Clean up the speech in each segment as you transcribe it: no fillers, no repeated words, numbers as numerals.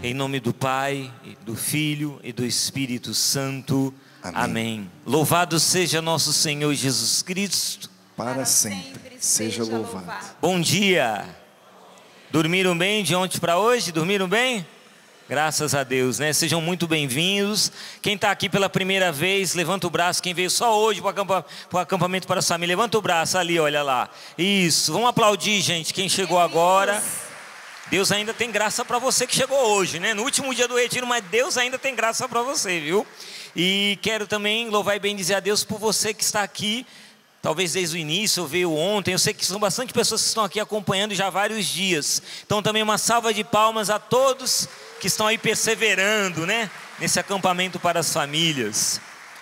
Em nome do Pai, do Filho e do Espírito Santo. Amém. Amém. Louvado seja nosso Senhor Jesus Cristo. Para sempre seja louvado. Bom dia. Dormiram bem de ontem para hoje? Dormiram bem? Graças a Deus, né? Sejam muito bem-vindos. Quem está aqui pela primeira vez, levanta o braço. Quem veio só hoje para o acampamento para a família, levanta o braço ali, olha lá. Isso, vamos aplaudir, gente, quem chegou agora. Deus ainda tem graça para você que chegou hoje, né? No último dia do retiro, mas Deus ainda tem graça para você, viu? E quero também louvar e bendizer a Deus por você que está aqui, talvez desde o início, ou veio ontem. Eu sei que são bastante pessoas que estão aqui acompanhando já há vários dias. Então também uma salva de palmas a todos que estão aí perseverando, né? Nesse acampamento para as famílias.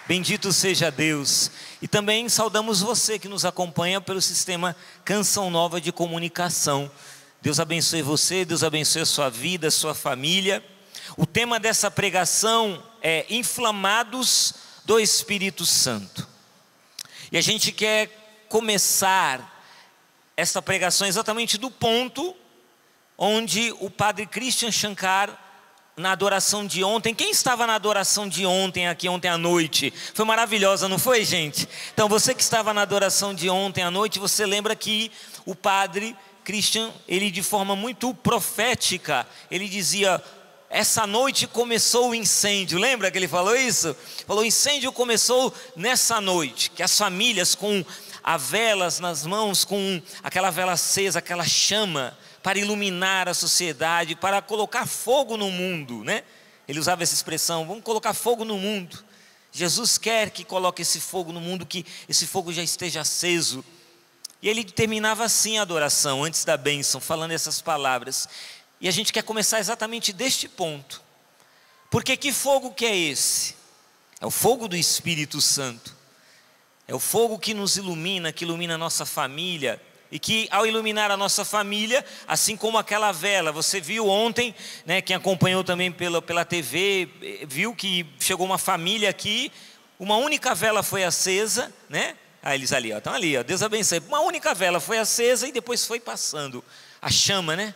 Bendito seja Deus. E também saudamos você que nos acompanha pelo sistema Canção Nova de Comunicação. Deus abençoe você, Deus abençoe a sua vida, a sua família. O tema dessa pregação é Inflamados do Espírito Santo. E a gente quer começar essa pregação exatamente do ponto onde o padre Christian Shankar, na adoração de ontem, quem estava na adoração de ontem, aqui ontem à noite? Foi maravilhosa, não foi, gente? Então você que estava na adoração de ontem à noite, você lembra que o padre Christian, ele de forma muito profética, ele dizia: essa noite começou o incêndio. Lembra que ele falou isso? Falou: o incêndio começou nessa noite, que as famílias com as velas nas mãos, com aquela vela acesa, aquela chama, para iluminar a sociedade, para colocar fogo no mundo, né? Ele usava essa expressão: vamos colocar fogo no mundo. Jesus quer que coloque esse fogo no mundo, que esse fogo já esteja aceso. E ele terminava assim a adoração, antes da bênção, falando essas palavras. E a gente quer começar exatamente deste ponto. Porque que fogo que é esse? É o fogo do Espírito Santo. É o fogo que nos ilumina, que ilumina a nossa família. E que ao iluminar a nossa família, assim como aquela vela, você viu ontem, né, quem acompanhou também pela TV, viu que chegou uma família aqui, uma única vela foi acesa, né? Ah, eles ali, ó, estão ali, ó, Deus abençoe. Uma única vela foi acesa e depois foi passando a chama, né?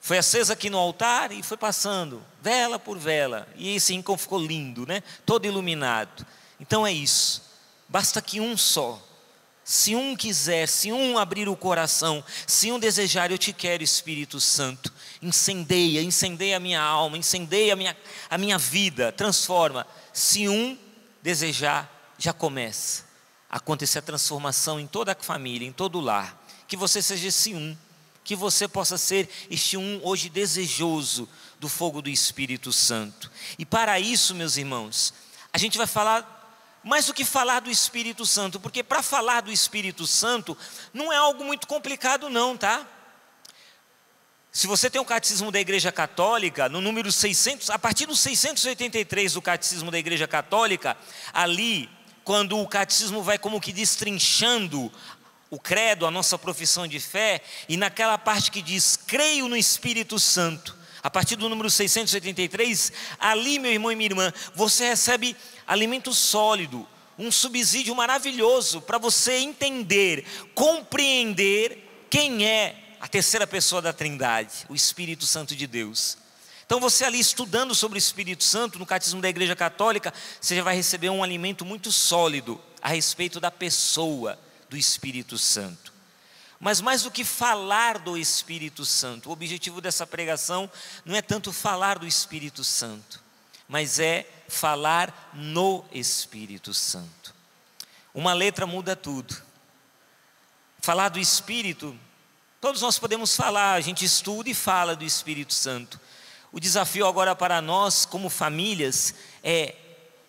Foi acesa aqui no altar e foi passando, vela por vela. E esse rincão ficou lindo, né? Todo iluminado. Então é isso. Basta que um só. Se um quiser, se um abrir o coração, se um desejar, eu te quero, Espírito Santo. Incendeia a minha alma, incendeia a minha vida, transforma. Se um desejar, já começa a acontecer a transformação em toda a família, em todo o lar. Que você seja esse um, que você possa ser este um hoje desejoso do fogo do Espírito Santo. E para isso, meus irmãos, a gente vai falar mais do que falar do Espírito Santo, porque para falar do Espírito Santo não é algo muito complicado não, tá? Se você tem o Catecismo da Igreja Católica, no número 600, a partir do 683 do Catecismo da Igreja Católica, ali, quando o Catecismo vai como que destrinchando o credo, a nossa profissão de fé, e naquela parte que diz, creio no Espírito Santo, a partir do número 683, ali, meu irmão e minha irmã, você recebe alimento sólido, um subsídio maravilhoso, para você entender, compreender quem é a terceira pessoa da Trindade, o Espírito Santo de Deus. Então você ali estudando sobre o Espírito Santo, no Catecismo da Igreja Católica, você já vai receber um alimento muito sólido, a respeito da pessoa do Espírito Santo. Mas mais do que falar do Espírito Santo, o objetivo dessa pregação não é tanto falar do Espírito Santo, mas é falar no Espírito Santo. Uma letra muda tudo. Falar do Espírito, todos nós podemos falar, a gente estuda e fala do Espírito Santo. O desafio agora para nós, como famílias, é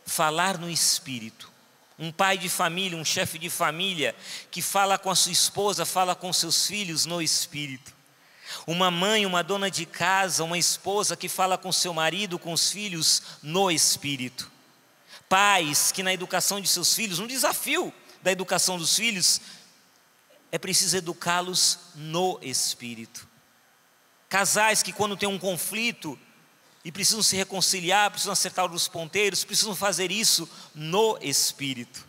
falar no Espírito. Um pai de família, um chefe de família, que fala com a sua esposa, fala com seus filhos no Espírito. Uma mãe, uma dona de casa, uma esposa que fala com seu marido, com os filhos no Espírito. Pais que na educação de seus filhos, um desafio da educação dos filhos, é preciso educá-los no Espírito. Casais que quando tem um conflito e precisam se reconciliar, precisam acertar os ponteiros, precisam fazer isso no Espírito.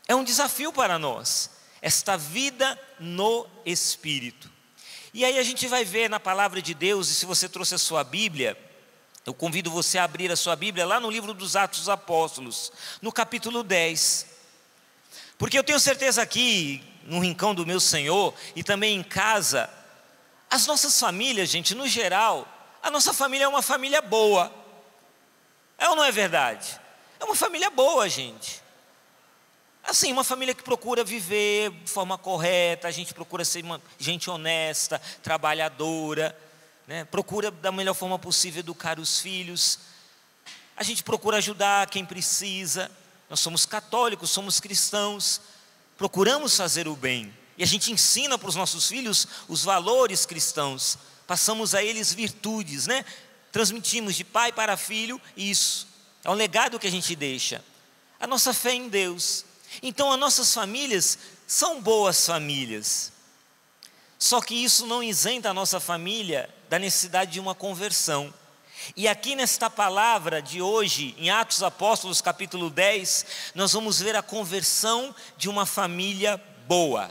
É um desafio para nós, esta vida no Espírito. E aí a gente vai ver na palavra de Deus, e se você trouxe a sua Bíblia, Eu convido você a abrir a sua Bíblia lá no livro dos Atos dos Apóstolos, no capítulo 10. Porque eu tenho certeza aqui, no rincão do meu Senhor, e também em casa, as nossas famílias, gente, no geral, a nossa família é uma família boa. É ou não é verdade? É uma família boa, gente. Assim, uma família que procura viver de forma correta, a gente procura ser uma gente honesta, trabalhadora, né? Procura da melhor forma possível educar os filhos. A gente procura ajudar quem precisa. Nós somos católicos, somos cristãos, procuramos fazer o bem. E a gente ensina para os nossos filhos os valores cristãos. Passamos a eles virtudes, né? Transmitimos de pai para filho isso. É um legado que a gente deixa. A nossa fé em Deus. Então as nossas famílias são boas famílias. Só que isso não isenta a nossa família da necessidade de uma conversão. E aqui nesta palavra de hoje, em Atos dos Apóstolos capítulo 10, nós vamos ver a conversão de uma família boa.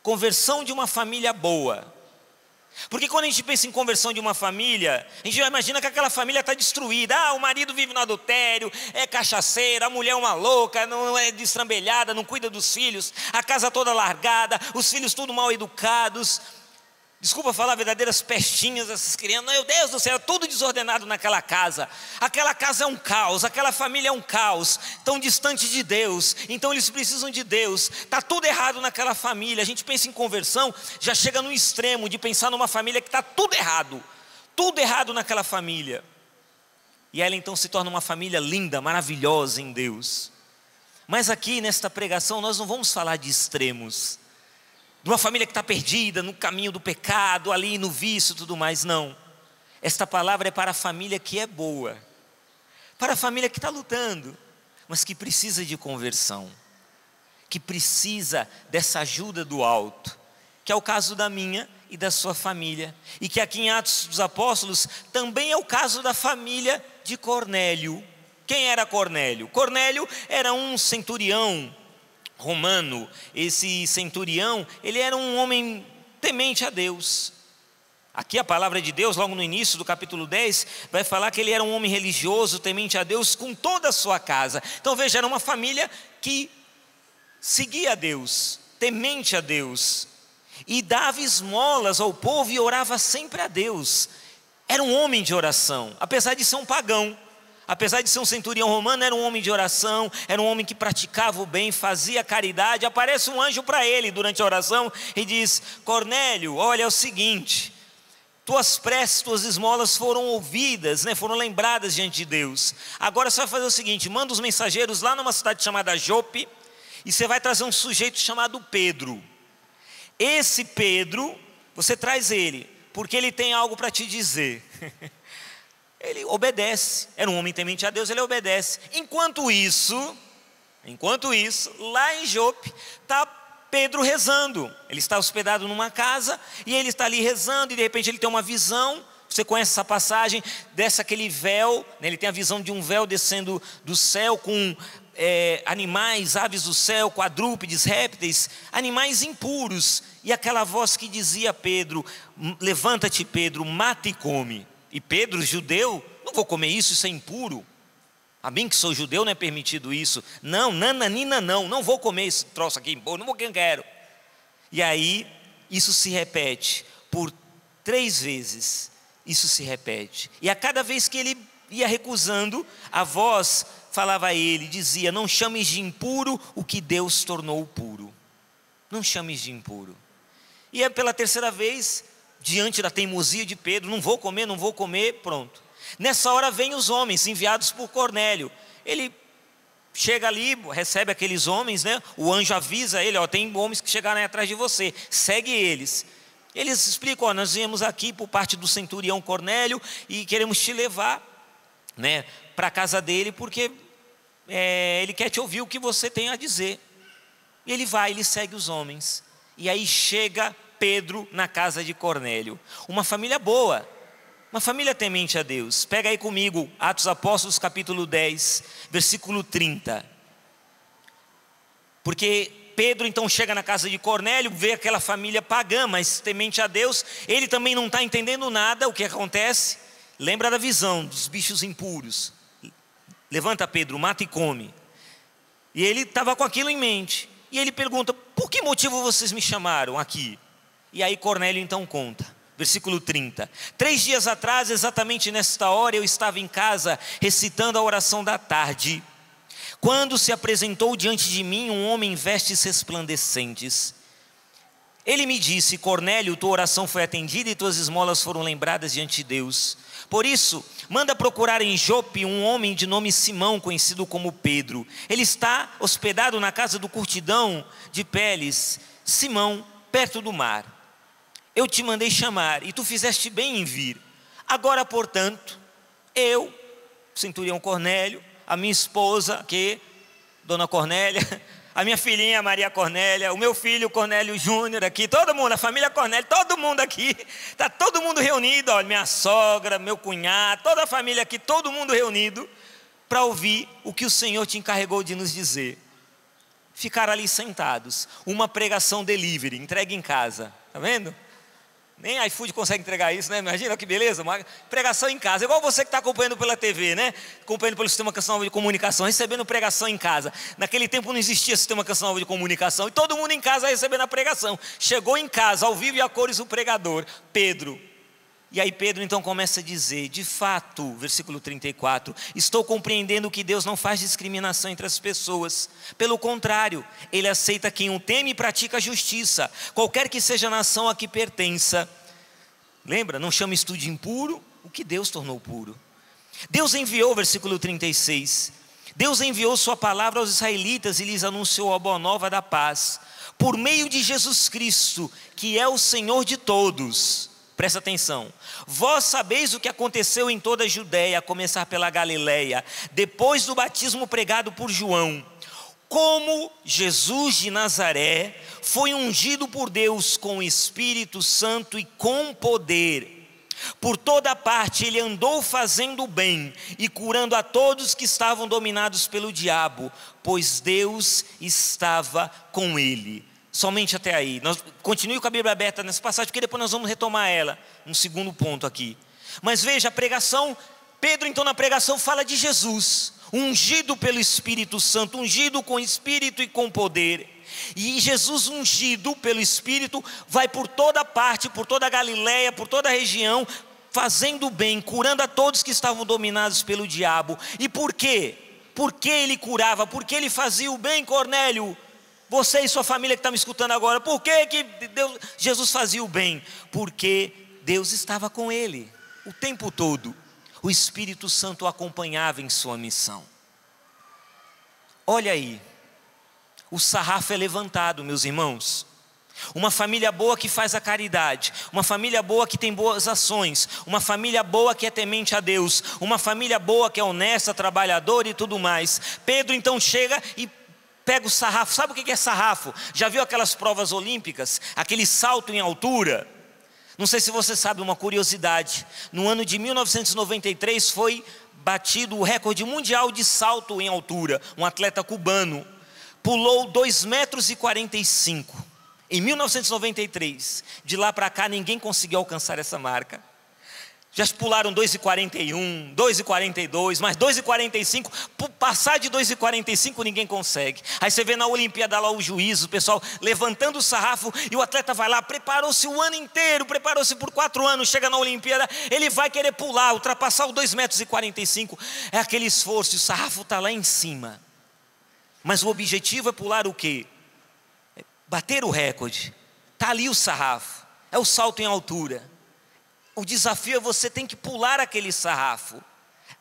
Conversão de uma família boa. Porque quando a gente pensa em conversão de uma família, a gente já imagina que aquela família está destruída. O marido vive no adultério, é cachaceira, a mulher é uma louca, não é destrambelhada, não cuida dos filhos, a casa toda largada, os filhos tudo mal educados. Desculpa falar, verdadeiras pestinhas essas crianças. Meu Deus do céu, tudo desordenado naquela casa. Aquela casa é um caos, aquela família é um caos. Tão distante de Deus, então eles precisam de Deus. Está tudo errado naquela família. A gente pensa em conversão, já chega no extremo de pensar numa família que está tudo errado naquela família. E ela então se torna uma família linda, maravilhosa em Deus. Mas aqui nesta pregação nós não vamos falar de extremos, de uma família que está perdida no caminho do pecado, ali no vício e tudo mais, não. Esta palavra é para a família que é boa, para a família que está lutando, mas que precisa de conversão, que precisa dessa ajuda do alto, que é o caso da minha e da sua família, e que aqui em Atos dos Apóstolos também é o caso da família de Cornélio. Quem era Cornélio? Cornélio era um centurião romano. Esse centurião, ele era um homem temente a Deus. Aqui a palavra de Deus, logo no início do capítulo 10, vai falar que ele era um homem religioso, temente a Deus, com toda a sua casa. Então veja, era uma família que seguia a Deus, temente a Deus, e dava esmolas ao povo e orava sempre a Deus. Era um homem de oração, apesar de ser um pagão. Apesar de ser um centurião romano, era um homem de oração, era um homem que praticava o bem, fazia caridade. Aparece um anjo para ele durante a oração e diz: Cornélio, olha, é o seguinte, tuas preces, tuas esmolas foram ouvidas, né, foram lembradas diante de Deus. Agora você vai fazer o seguinte, manda os mensageiros lá numa cidade chamada Jope, e você vai trazer um sujeito chamado Pedro. Esse Pedro, você traz ele, porque ele tem algo para te dizer. Ele obedece, era um homem temente a Deus, ele obedece. Enquanto isso, lá em Jope, está Pedro rezando. Ele está hospedado numa casa, e ele está ali rezando, e de repente ele tem uma visão. Você conhece essa passagem, desce aquele véu, né? Ele tem a visão de um véu descendo do céu, com animais, aves do céu, quadrúpedes, répteis, animais impuros. E aquela voz que dizia a Pedro: levanta-te, Pedro, mata e come. E Pedro, judeu, não vou comer isso, isso é impuro. A mim que sou judeu não é permitido isso. Não, nananina não vou comer esse troço aqui impuro, não vou, que eu quero. E aí, isso se repete por 3 vezes, isso se repete. E a cada vez que ele ia recusando, a voz falava a ele, dizia: não chames de impuro o que Deus tornou puro. Não chames de impuro. E é pela 3ª vez, diante da teimosia de Pedro: não vou comer, pronto. Nessa hora vem os homens enviados por Cornélio. Ele chega ali, recebe aqueles homens, né? O anjo avisa ele: tem homens que chegaram aí atrás de você, segue eles. Eles explicam: nós viemos aqui por parte do centurião Cornélio e queremos te levar, né, para a casa dele, porque ele quer te ouvir o que você tem a dizer. E ele vai, ele segue os homens. E aí chega Pedro na casa de Cornélio. Uma família boa, uma família temente a Deus. Pega aí comigo Atos Apóstolos capítulo 10, versículo 30. Porque Pedro então chega na casa de Cornélio, vê aquela família pagã, mas temente a Deus. Ele também não está entendendo nada o que acontece. lembra da visão dos bichos impuros. Levanta, Pedro, mata e come. E ele estava com aquilo em mente. E ele pergunta: por que motivo vocês me chamaram aqui? E aí Cornélio então conta, versículo 30. 3 dias atrás, exatamente nesta hora, eu estava em casa recitando a oração da tarde, quando se apresentou diante de mim um homem em vestes resplandecentes. Ele me disse: Cornélio, tua oração foi atendida e tuas esmolas foram lembradas diante de Deus. Por isso, manda procurar em Jope um homem de nome Simão, conhecido como Pedro. Ele está hospedado na casa do curtidão de peles, Simão, perto do mar. Eu te mandei chamar e tu fizeste bem em vir. Agora, portanto, eu, centurião Cornélio, a minha esposa, Dona Cornélia, a minha filhinha Maria Cornélia, o meu filho Cornélio Júnior aqui, todo mundo, a família Cornélio, todo mundo aqui, está todo mundo reunido, olha, minha sogra, meu cunhado, toda a família aqui, todo mundo reunido, para ouvir o que o Senhor te encarregou de nos dizer. Ficar ali sentados, uma pregação delivery, entregue em casa, está vendo? Nem iFood consegue entregar isso, né? Imagina que beleza, uma pregação em casa, igual você que está acompanhando pela TV, né? Acompanhando pelo Sistema Nacional de Comunicação, recebendo pregação em casa. Naquele tempo não existia Sistema Nacional de Comunicação, e todo mundo em casa recebendo a pregação. Chegou em casa, ao vivo e a cores, o pregador, Pedro. E aí Pedro então começa a dizer: de fato, versículo 34, estou compreendendo que Deus não faz discriminação entre as pessoas. Pelo contrário, Ele aceita quem o teme e pratica a justiça, qualquer que seja a nação a que pertença. Lembra, não chama isto de impuro o que Deus tornou puro. Deus enviou, versículo 36, Deus enviou sua palavra aos israelitas e lhes anunciou a boa nova da paz, por meio de Jesus Cristo, que é o Senhor de todos. Presta atenção, vós sabeis o que aconteceu em toda a Judéia, a começar pela Galileia, depois do batismo pregado por João, como Jesus de Nazaré foi ungido por Deus com o Espírito Santo e com poder. Por toda parte ele andou fazendo o bem e curando a todos que estavam dominados pelo diabo, pois Deus estava com ele. Somente até aí. Continue com a Bíblia aberta nessa passagem, porque depois nós vamos retomar ela, um segundo ponto aqui. Mas veja, a pregação, Pedro então na pregação fala de Jesus, ungido pelo Espírito Santo, ungido com Espírito e com poder. E Jesus ungido pelo Espírito vai por toda parte, por toda a Galileia, por toda a região, fazendo o bem, curando a todos que estavam dominados pelo diabo. E por quê? Por que ele curava? Por que ele fazia o bem, Cornélio? Você e sua família que está me escutando agora, por que Jesus fazia o bem? Porque Deus estava com ele o tempo todo. O Espírito Santo o acompanhava em sua missão. Olha aí, o sarrafo é levantado, meus irmãos. Uma família boa que faz a caridade, uma família boa que tem boas ações, uma família boa que é temente a Deus, uma família boa que é honesta, trabalhadora e tudo mais. Pedro então chega e pega o sarrafo. Sabe o que é sarrafo? Já viu aquelas provas olímpicas? Aquele salto em altura? Não sei se você sabe uma curiosidade. No ano de 1993 foi batido o recorde mundial de salto em altura. Um atleta cubano pulou 2,45 metros. Em 1993. De lá para cá ninguém conseguiu alcançar essa marca. Já pularam 2,41, 2,42, mas 2,45, passar de 2,45 ninguém consegue. Aí você vê na Olimpíada lá o juiz, o pessoal levantando o sarrafo, e o atleta vai lá, preparou-se o ano inteiro, preparou-se por 4 anos, chega na Olimpíada, ele vai querer pular, ultrapassar o 2,45 metros, é aquele esforço, o sarrafo está lá em cima. Mas o objetivo é pular o quê? É bater o recorde. Está ali o sarrafo, é o salto em altura. O desafio é você tem que pular aquele sarrafo.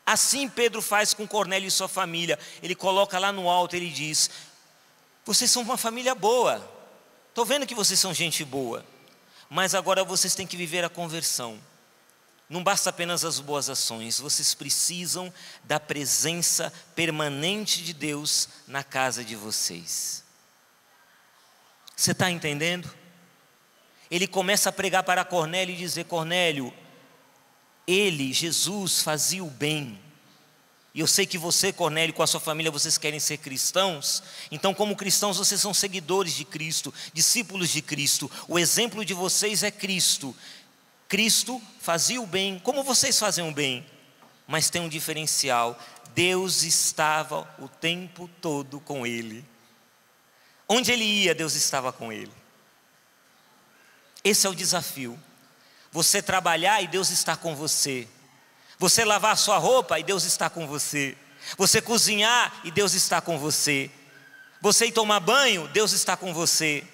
Assim Pedro faz com Cornélio e sua família. Ele coloca lá no alto, ele diz: vocês são uma família boa. Estou vendo que vocês são gente boa. Mas agora vocês têm que viver a conversão. Não basta apenas as boas ações. Vocês precisam da presença permanente de Deus na casa de vocês. Você está entendendo? Ele começa a pregar para Cornélio e dizer: Cornélio, ele, Jesus, fazia o bem. E eu sei que você, Cornélio, com a sua família, vocês querem ser cristãos. Então, como cristãos, vocês são seguidores de Cristo, discípulos de Cristo. O exemplo de vocês é Cristo. Cristo fazia o bem, como vocês fazem o bem, mas tem um diferencial: Deus estava o tempo todo com ele. Onde ele ia, Deus estava com ele. Esse é o desafio. Você trabalhar e Deus está com você. Você lavar a sua roupa e Deus está com você. Você cozinhar e Deus está com você. Você ir tomar banho, Deus está com você.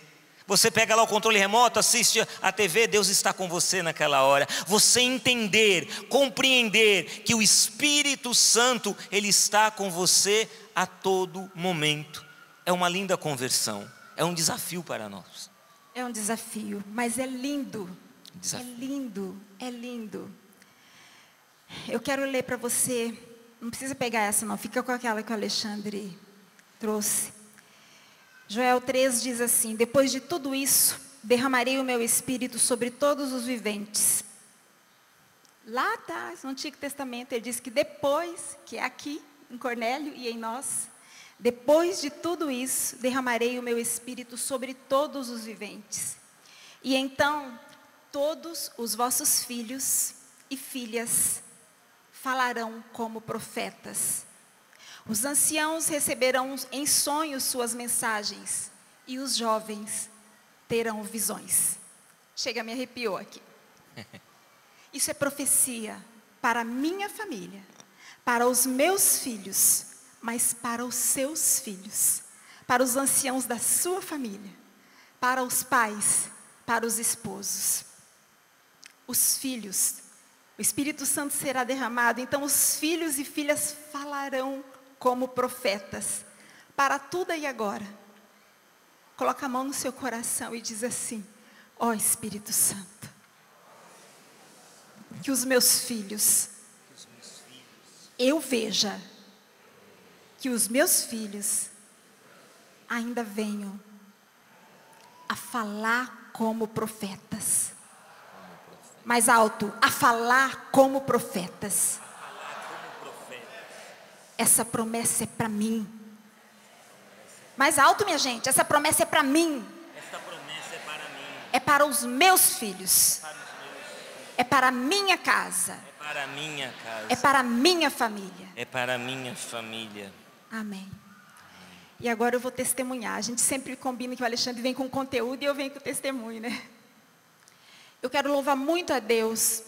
Você pega lá o controle remoto, assiste a TV, Deus está com você naquela hora. Você entender, compreender que o Espírito Santo, Ele está com você a todo momento. É uma linda conversão, é um desafio para nós. É um desafio, mas é lindo. Desafio. É lindo, é lindo. Eu quero ler para você, não precisa pegar essa não, fica com aquela que o Alexandre trouxe. Joel 3 diz assim: depois de tudo isso, derramarei o meu espírito sobre todos os viventes. Lá atrás, no Antigo Testamento, ele diz que depois, que é aqui, em Cornélio e em nós, depois de tudo isso, derramarei o meu espírito sobre todos os viventes. E então, todos os vossos filhos e filhas falarão como profetas. Os anciãos receberão em sonhos suas mensagens, e os jovens terão visões. Chega, me arrepiou aqui. Isso é profecia para a minha família, para os meus filhos, mas para os seus filhos, para os anciãos da sua família, para os pais, para os esposos. Os filhos, o Espírito Santo será derramado, então os filhos e filhas falarão como profetas, para tudo e agora. Coloca a mão no seu coração e diz assim: ó Espírito Santo, que os meus filhos, eu veja que os meus filhos ainda venham a falar como profetas. Mais alto, a falar como profetas. Essa promessa é para mim. Mais alto, minha gente, essa promessa é para mim. Essa promessa é para mim. É para os meus filhos. É para a minha casa. É para a minha casa. É para a minha família. É para a minha família. Amém. E agora eu vou testemunhar. A gente sempre combina que o Alexandre vem com conteúdo e eu venho com testemunho, né? Eu quero louvar muito a Deus,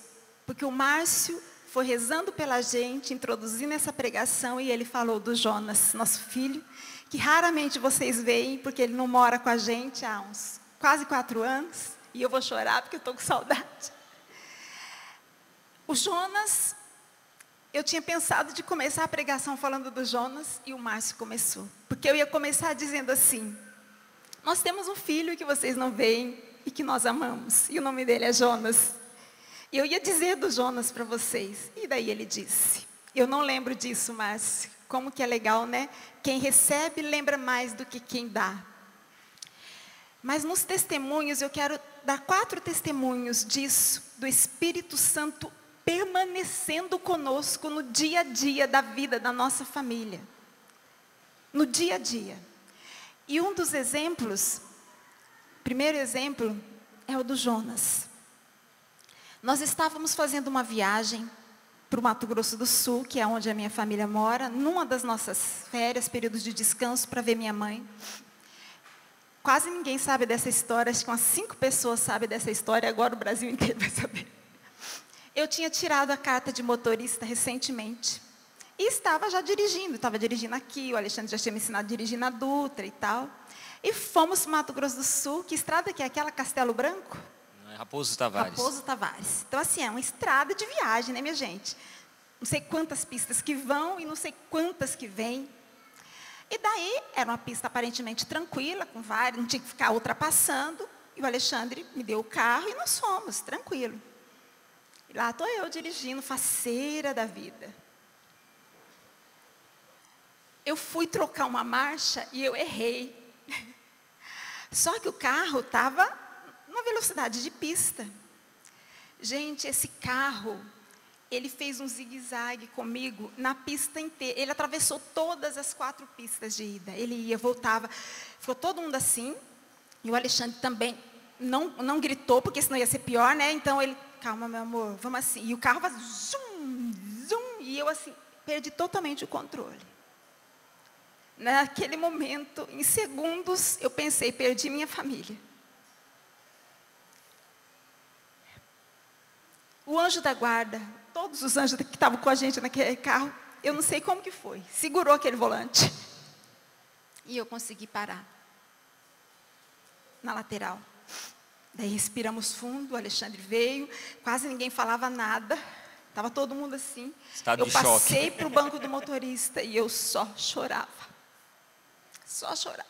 porque o Márcio foi rezando pela gente, introduzindo essa pregação, e ele falou do Jonas, nosso filho, que raramente vocês veem, porque ele não mora com a gente há uns quase 4 anos, e eu vou chorar porque eu estou com saudade. O Jonas, eu tinha pensado de começar a pregação falando do Jonas, e o Márcio começou, porque eu ia começar dizendo assim: nós temos um filho que vocês não veem, e que nós amamos, e o nome dele é Jonas. E eu ia dizer do Jonas para vocês, e daí ele disse, eu não lembro disso, mas como que é legal, né? Quem recebe lembra mais do que quem dá. Mas nos testemunhos, eu quero dar 4 testemunhos disso, do Espírito Santo permanecendo conosco no dia a dia da vida da nossa família. No dia a dia. E um dos exemplos, primeiro exemplo, é o do Jonas. Nós estávamos fazendo uma viagem para o Mato Grosso do Sul, que é onde a minha família mora, numa das nossas férias, períodos de descanso, para ver minha mãe. Quase ninguém sabe dessa história, acho que umas 5 pessoas sabem dessa história, agora o Brasil inteiro vai saber. Eu tinha tirado a carta de motorista recentemente, e estava já dirigindo, estava dirigindo aqui, o Alexandre já tinha me ensinado a dirigir na Dutra e tal. E fomos para o Mato Grosso do Sul, que estrada que é aquela? Castelo Branco? Raposo Tavares. Raposo Tavares. Então assim, é uma estrada de viagem, né, minha gente? Não sei quantas pistas que vão e não sei quantas que vêm. E daí, era uma pista aparentemente tranquila, com vários, não tinha que ficar ultrapassando. E o Alexandre me deu o carro e nós fomos, tranquilo. E lá estou eu dirigindo, faceira da vida. Eu fui trocar uma marcha e eu errei. Só que o carro estava numa velocidade de pista. Gente, esse carro, ele fez um zigue-zague comigo na pista inteira. Ele atravessou todas as 4 pistas de ida. Ele ia, voltava. Ficou todo mundo assim. E o Alexandre também não gritou, porque senão ia ser pior, né? Então ele, calma, meu amor, vamos assim. E o carro vai zum, zum, e eu assim, perdi totalmente o controle. Naquele momento, em segundos, eu pensei, perdi minha família. O anjo da guarda, todos os anjos que estavam com a gente naquele carro, eu não sei como que foi, segurou aquele volante. E eu consegui parar na lateral. Daí respiramos fundo, o Alexandre veio, quase ninguém falava nada, estava todo mundo assim. Estado eu de choque. passei para o banco do motorista e eu só chorava. Só chorava.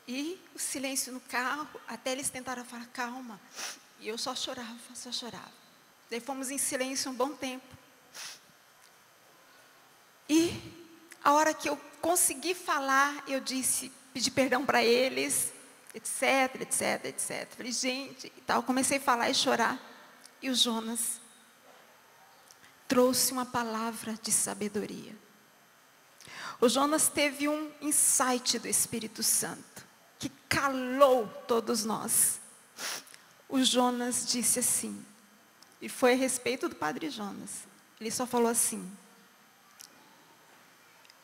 E o silêncio no carro, até eles tentaram falar, calma. E eu só chorava, só chorava. Daí fomos em silêncio um bom tempo. E a hora que eu consegui falar, eu disse, pedi perdão para eles, etc, etc, etc. Falei, gente, e tal. Comecei a falar e chorar. E o Jonas trouxe uma palavra de sabedoria. O Jonas teve um insight do Espírito Santo, que calou todos nós. O Jonas disse assim, e foi a respeito do Padre Jonas. Ele só falou assim,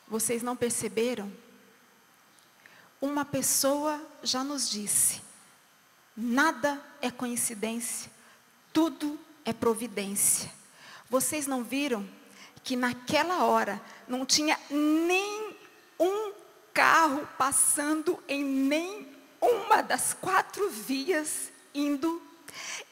vocês não perceberam? Uma pessoa já nos disse, nada é coincidência, tudo é providência. Vocês não viram que naquela hora não tinha nem um carro passando em nem uma das 4 vias indo,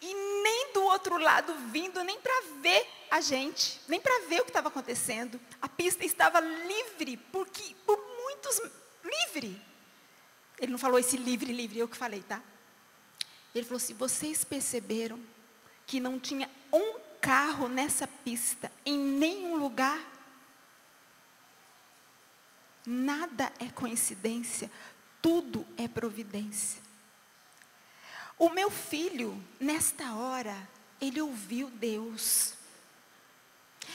e nem do outro lado vindo, nem para ver a gente, nem para ver o que estava acontecendo. A pista estava livre, porque por muitos, livre. Ele não falou esse livre, livre, eu que falei, tá? Ele falou assim, vocês perceberam que não tinha um carro nessa pista, em nenhum lugar? Nada é coincidência, tudo é providência. O meu filho, nesta hora, ele ouviu Deus.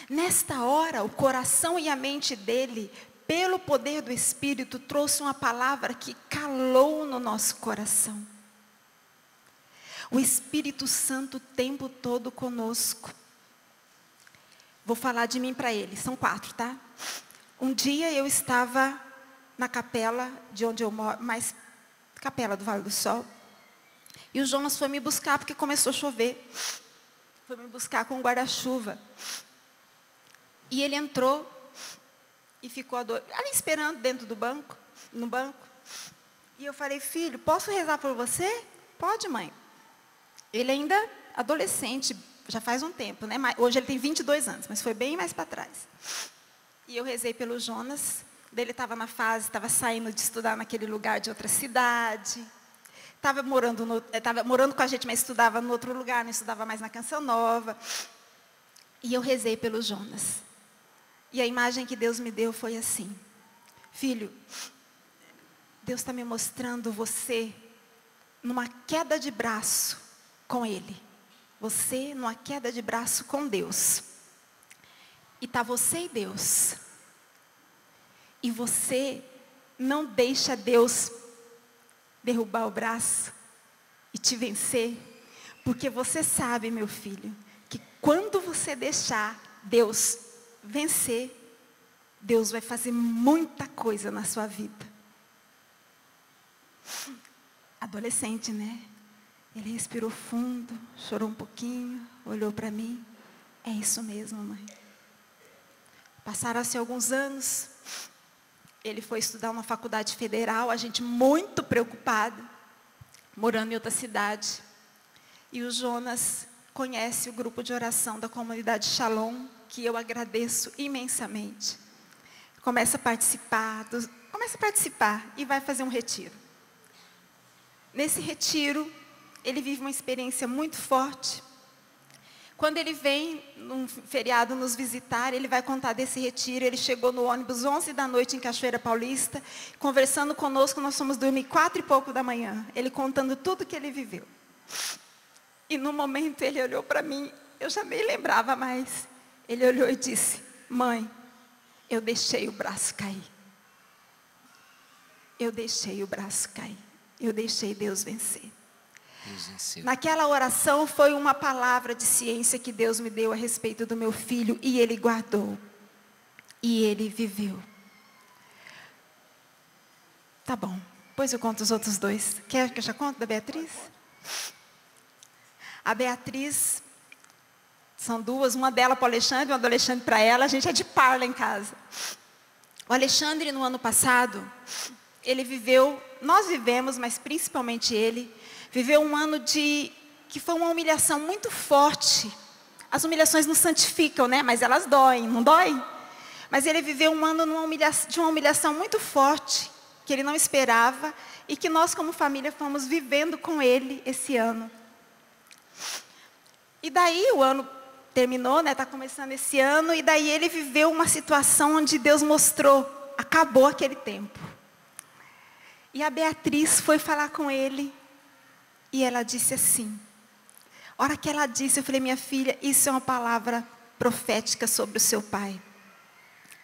Nesta hora, o coração e a mente dele, pelo poder do Espírito, trouxe uma palavra que calou no nosso coração. O Espírito Santo o tempo todo conosco. Vou falar de mim para ele, são 4, tá? Um dia eu estava na capela de onde eu moro, capela do Vale do Sol. E o Jonas foi me buscar porque começou a chover. Foi me buscar com um guarda-chuva. E ele entrou e ficou ali esperando dentro do banco, no banco. E eu falei, filho, posso rezar por você? Pode, mãe. Ele ainda adolescente, já faz um tempo, né? Hoje ele tem 22 anos, mas foi bem mais para trás. E eu rezei pelo Jonas. Ele estava na fase, estava saindo de estudar naquele lugar de outra cidade. Estava morando com a gente, mas estudava no outro lugar, não estudava mais na Canção Nova. E eu rezei pelo Jonas. E a imagem que Deus me deu foi assim, filho, Deus está me mostrando você numa queda de braço com Ele. Você numa queda de braço com Deus. E está você e Deus. E você não deixa Deus derrubar o braço e te vencer, porque você sabe, meu filho, que quando você deixar Deus vencer, Deus vai fazer muita coisa na sua vida. Adolescente, né? Ele respirou fundo, chorou um pouquinho, olhou para mim. É isso mesmo, mãe. Passaram-se alguns anos. Ele foi estudar numa faculdade federal, a gente muito preocupado, morando em outra cidade. E o Jonas conhece o grupo de oração da comunidade Shalom, que eu agradeço imensamente. Começa a participar e vai fazer um retiro. Nesse retiro, ele vive uma experiência muito forte. Quando ele vem num feriado nos visitar, ele vai contar desse retiro. Ele chegou no ônibus 11 da noite em Cachoeira Paulista, conversando conosco, nós fomos dormir 4 e pouco da manhã. Ele contando tudo que ele viveu. E no momento ele olhou para mim, eu já nem lembrava mais. Ele olhou e disse, mãe, eu deixei o braço cair. Eu deixei o braço cair. eu deixei Deus vencer. Deus venceu. Naquela oração foi uma palavra de ciência que Deus me deu a respeito do meu filho e Ele guardou. E ele viveu. Tá bom, depois eu conto os outros dois. Quer que eu já conte da Beatriz? A Beatriz, são duas, uma dela para o Alexandre, uma do Alexandre para ela. A gente é de par lá em casa. O Alexandre, no ano passado, ele viveu, nós vivemos, mas principalmente ele, viveu um ano que foi uma humilhação muito forte. As humilhações não santificam, né? Mas elas doem, não doem? Mas ele viveu um ano de uma humilhação muito forte, que ele não esperava, e que nós como família fomos vivendo com ele esse ano. E daí o ano terminou, né? Está começando esse ano, e daí ele viveu uma situação onde Deus mostrou, acabou aquele tempo. E a Beatriz foi falar com ele, e ela disse assim, a hora que ela disse, eu falei, minha filha, isso é uma palavra profética sobre o seu pai.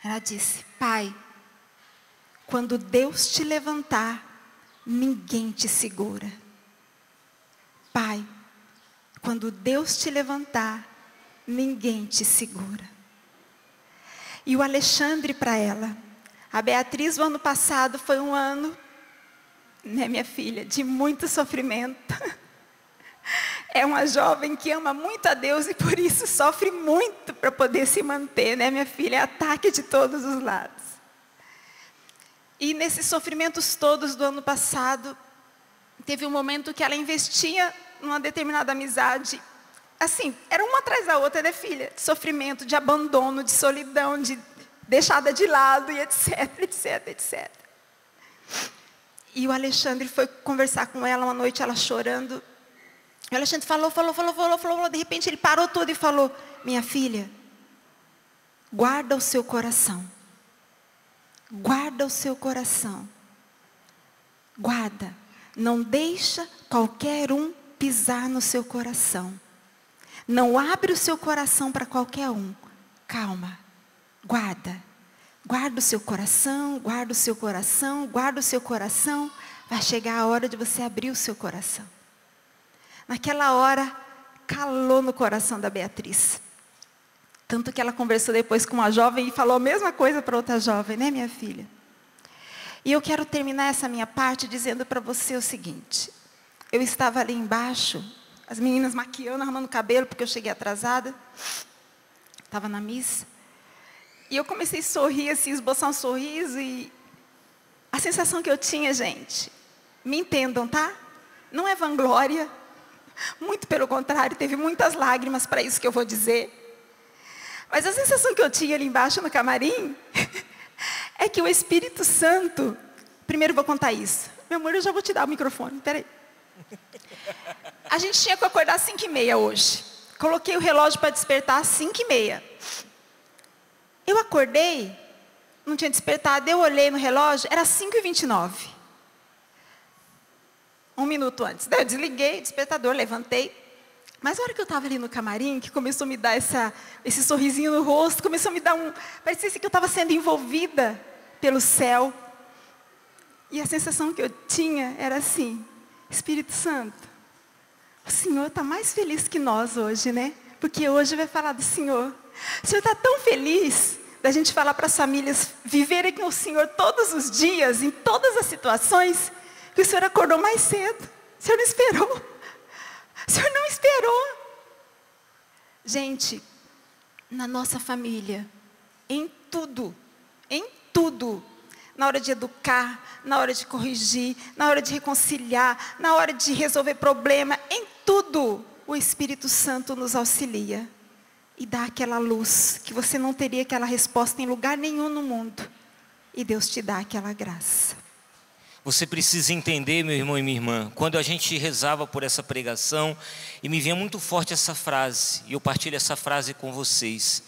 Ela disse, pai, quando Deus te levantar, ninguém te segura. Pai, quando Deus te levantar, ninguém te segura. E o Alexandre para ela. A Beatriz, o ano passado, foi um ano, né, minha filha, de muito sofrimento. É uma jovem que ama muito a Deus e por isso sofre muito para poder se manter, né, minha filha? É ataque de todos os lados. E nesses sofrimentos todos do ano passado, teve um momento que ela investia numa determinada amizade. Assim, era uma atrás da outra, né, filha? De sofrimento, de abandono, de solidão, de deixada de lado e etc, etc, etc. E o Alexandre foi conversar com ela uma noite, ela chorando. O Alexandre falou, de repente ele parou tudo e falou, minha filha, guarda o seu coração. Guarda o seu coração. Guarda. Não deixa qualquer um pisar no seu coração. Não abre o seu coração para qualquer um. Calma. Guarda. Guarda o seu coração, guarda o seu coração, guarda o seu coração. Vai chegar a hora de você abrir o seu coração. Naquela hora, calou no coração da Beatriz. Tanto que ela conversou depois com uma jovem e falou a mesma coisa para outra jovem, né, minha filha? E eu quero terminar essa minha parte dizendo para você o seguinte. Eu estava ali embaixo, as meninas maquiando, arrumando o cabelo, porque eu cheguei atrasada. Estava na missa. E eu comecei a sorrir, assim, esboçar um sorriso. E a sensação que eu tinha, gente, me entendam, tá? Não é vanglória. Muito pelo contrário, teve muitas lágrimas para isso que eu vou dizer. Mas a sensação que eu tinha ali embaixo no camarim é que o Espírito Santo... Primeiro vou contar isso. Meu amor, eu já vou te dar o microfone, peraí. A gente tinha que acordar às 5h30 hoje. Coloquei o relógio para despertar às 5h30. Eu acordei, não tinha despertado, eu olhei no relógio, era 5h29. 1 minuto antes. Daí eu desliguei o despertador, levantei. Mas a hora que eu estava ali no camarim, que começou a me dar esse sorrisinho no rosto, começou a me dar parecia que eu estava sendo envolvida pelo céu. E a sensação que eu tinha era assim, Espírito Santo, o Senhor está mais feliz que nós hoje, né? Porque hoje vai falar do Senhor. O Senhor está tão feliz da gente falar para as famílias viverem com o Senhor todos os dias, em todas as situações, que o Senhor acordou mais cedo. O Senhor não esperou. O Senhor não esperou. Gente, na nossa família, em tudo, na hora de educar, na hora de corrigir, na hora de reconciliar, na hora de resolver problema, em tudo, o Espírito Santo nos auxilia e dá aquela luz que você não teria aquela resposta em lugar nenhum no mundo. E Deus te dá aquela graça. Você precisa entender, meu irmão e minha irmã, quando a gente rezava por essa pregação, e me vinha muito forte essa frase, e eu partilho essa frase com vocês,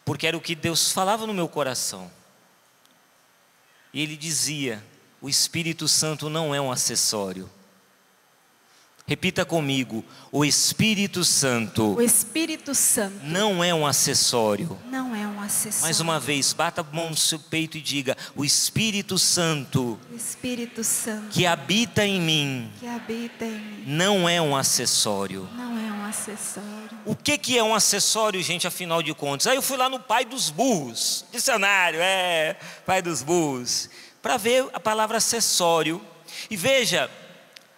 porque era o que Deus falava no meu coração. E Ele dizia, o Espírito Santo não é um acessório. Repita comigo: o Espírito Santo. O Espírito Santo Não é um acessório. não é um acessório. Mais uma vez, bata a mão no seu peito e diga: o Espírito Santo O Espírito Santo que habita em mim que habita em mim não é um acessório. não é um acessório. O que é um acessório, gente, afinal de contas? Aí eu fui lá no Pai dos Burros, dicionário, Pai dos Burros, para ver a palavra acessório. E veja,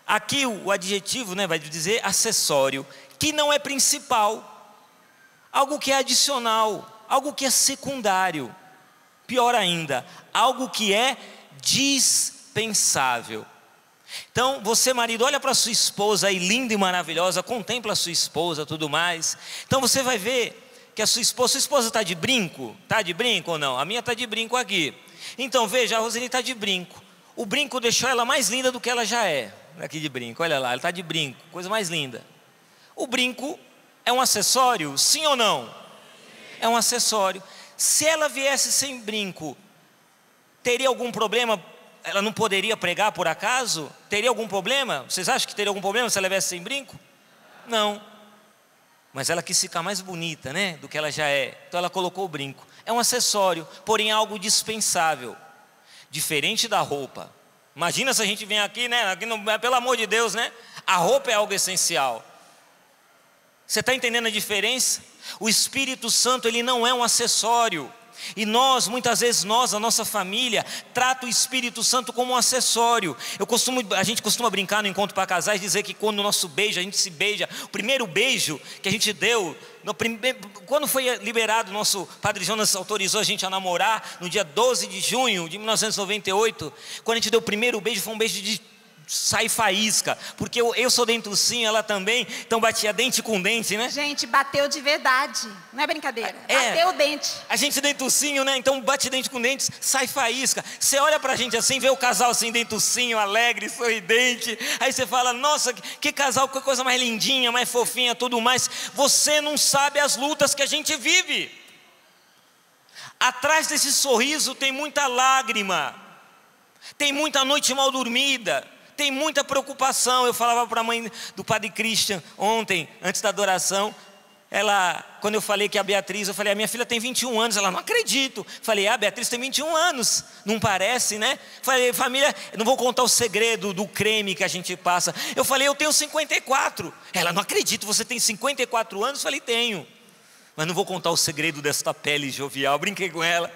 aqui o adjetivo, vai dizer acessório, que não é principal, algo que é adicional, algo que é secundário. Pior ainda, algo que é dispensável. Então, você marido, olha para sua esposa aí, linda e maravilhosa, contempla a sua esposa, tudo mais. Então você vai ver que a sua esposa está de brinco? Está de brinco ou não? A minha está de brinco aqui. Então veja, a Roseli está de brinco. O brinco deixou ela mais linda do que ela já é. Aqui de brinco, olha lá, ela está de brinco, coisa mais linda. O brinco é um acessório, sim ou não? É um acessório. Se ela viesse sem brinco, teria algum problema? Ela não poderia pregar por acaso? Teria algum problema? Vocês acham que teria algum problema se ela viesse sem brinco? Não. Mas ela quis ficar mais bonita, do que ela já é. Então ela colocou o brinco. É um acessório, porém algo dispensável. Diferente da roupa. Imagina se a gente vem aqui, aqui não, pelo amor de Deus, a roupa é algo essencial. Você está entendendo a diferença? O Espírito Santo, ele não é um acessório. E muitas vezes a nossa família, trata o Espírito Santo como um acessório. A gente costuma brincar no encontro para casais, dizer que quando o nosso beijo, a gente se beija, o primeiro beijo que a gente deu, quando foi liberado, nosso Padre Jonas autorizou a gente a namorar, no dia 12 de junho de 1998, quando a gente deu o primeiro beijo, foi um beijo de sai faísca, porque eu sou dentucinho, ela também, então batia dente com dente, Gente, bateu de verdade, não é brincadeira, bateu o dente. A gente dentucinho, então bate dente com dente, sai faísca. Você olha pra gente assim, vê o casal assim, dentucinho, alegre, sorridente, aí você fala, nossa, que casal, que coisa mais lindinha, mais fofinha, tudo mais. Você não sabe as lutas que a gente vive. Atrás desse sorriso tem muita lágrima, tem muita noite mal dormida, tem muita preocupação. Eu falava para a mãe do Padre Christian ontem, antes da adoração, quando eu falei que a Beatriz, eu falei, a minha filha tem 21 anos, ela, não acredito. Falei, a Beatriz tem 21 anos, não parece, Falei, família, eu não vou contar o segredo do creme que a gente passa. Eu falei, eu tenho 54. Ela, não acredito, você tem 54 anos? Falei, tenho, mas não vou contar o segredo desta pele jovial. Brinquei com ela.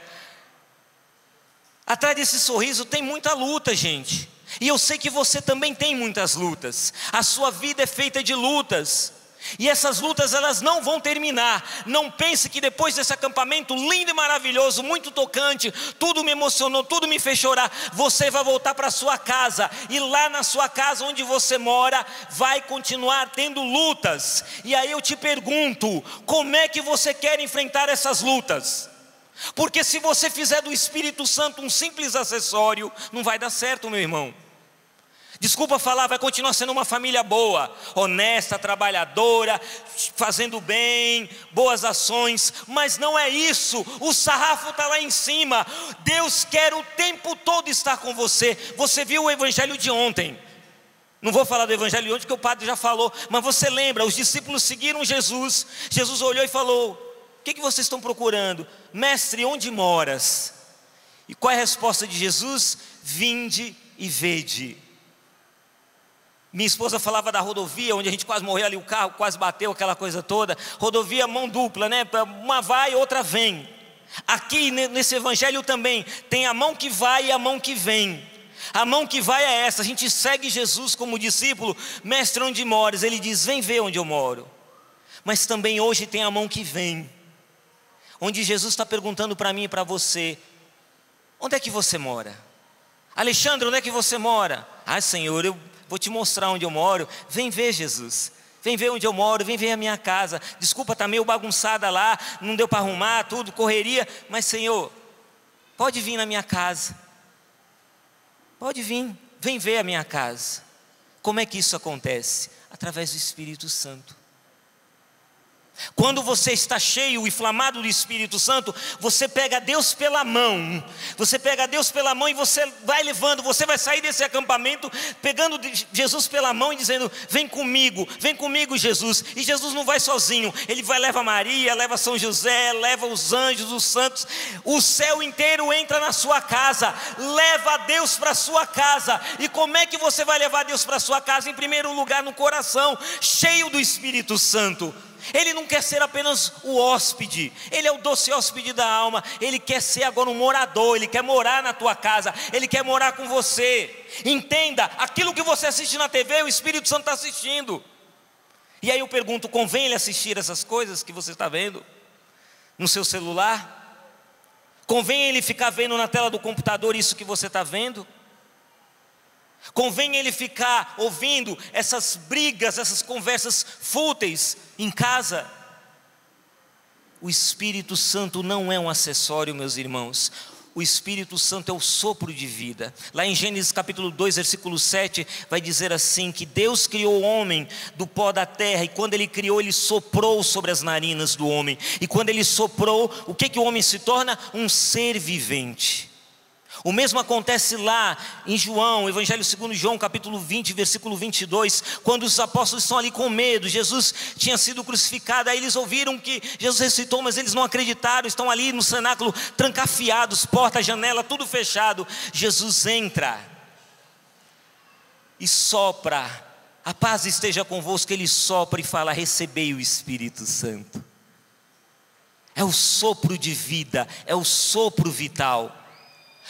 Atrás desse sorriso tem muita luta, gente. E eu sei que você também tem muitas lutas. A sua vida é feita de lutas. E essas lutas, elas não vão terminar. Não pense que depois desse acampamento lindo e maravilhoso, muito tocante, tudo me emocionou, tudo me fez chorar, você vai voltar para sua casa. E lá na sua casa, onde você mora, vai continuar tendo lutas. E aí eu te pergunto, como é que você quer enfrentar essas lutas? Porque se você fizer do Espírito Santo um simples acessório, não vai dar certo, meu irmão. Desculpa falar, vai continuar sendo uma família boa, honesta, trabalhadora, fazendo bem, boas ações, mas não é isso. O sarrafo está lá em cima. Deus quer o tempo todo estar com você. Você viu o evangelho de ontem? Não vou falar do evangelho de ontem, porque o padre já falou, mas você lembra, os discípulos seguiram Jesus. Jesus olhou e falou, o que vocês estão procurando? Mestre, onde moras? E qual é a resposta de Jesus? Vinde e vede. Minha esposa falava da rodovia, onde a gente quase morreu ali, o carro quase bateu, aquela coisa toda. Rodovia mão dupla, uma vai, outra vem. Aqui nesse evangelho também, tem a mão que vai e a mão que vem. A mão que vai é essa, a gente segue Jesus como discípulo. Mestre, onde moras? Ele diz, vem ver onde eu moro. Mas também hoje tem a mão que vem, onde Jesus está perguntando para mim e para você, onde é que você mora? Alexandre, onde é que você mora? Ah, Senhor, eu vou te mostrar onde eu moro. Vem ver, Jesus, vem ver onde eu moro, vem ver a minha casa. Desculpa, está meio bagunçada lá, não deu para arrumar tudo, correria, mas Senhor, pode vir na minha casa, pode vir, vem ver a minha casa. Como é que isso acontece? Através do Espírito Santo. Quando você está cheio e inflamado do Espírito Santo, você pega Deus pela mão. Você pega Deus pela mão e você vai levando. Você vai sair desse acampamento pegando Jesus pela mão e dizendo: vem comigo Jesus. E Jesus não vai sozinho. Ele vai, leva Maria, leva São José, leva os anjos, os santos. O céu inteiro entra na sua casa. Leva Deus para a sua casa. E como é que você vai levar Deus para a sua casa? Em primeiro lugar, no coração, cheio do Espírito Santo. Ele não quer ser apenas o hóspede, Ele é o doce hóspede da alma. Ele quer ser agora um morador, Ele quer morar na tua casa, Ele quer morar com você. Entenda, aquilo que você assiste na TV, o Espírito Santo está assistindo. E aí eu pergunto, convém Ele assistir essas coisas que você está vendo no seu celular? Convém Ele ficar vendo na tela do computador isso que você está vendo? Convém Ele ficar ouvindo essas brigas, essas conversas fúteis em casa? O Espírito Santo não é um acessório, meus irmãos. O Espírito Santo é o sopro de vida. Lá em Gênesis capítulo 2, versículo 7, vai dizer assim, que Deus criou o homem do pó da terra, e quando Ele criou, Ele soprou sobre as narinas do homem. E quando Ele soprou, o que o homem se torna? Um ser vivente. O mesmo acontece lá em João, Evangelho segundo João, capítulo 20, versículo 22, quando os apóstolos estão ali com medo. Jesus tinha sido crucificado, aí eles ouviram que Jesus ressuscitou, mas eles não acreditaram, estão ali no cenáculo trancafiados, porta, janela, tudo fechado. Jesus entra e sopra: a paz esteja convosco. Ele sopra e fala: recebei o Espírito Santo. É o sopro de vida, é o sopro vital.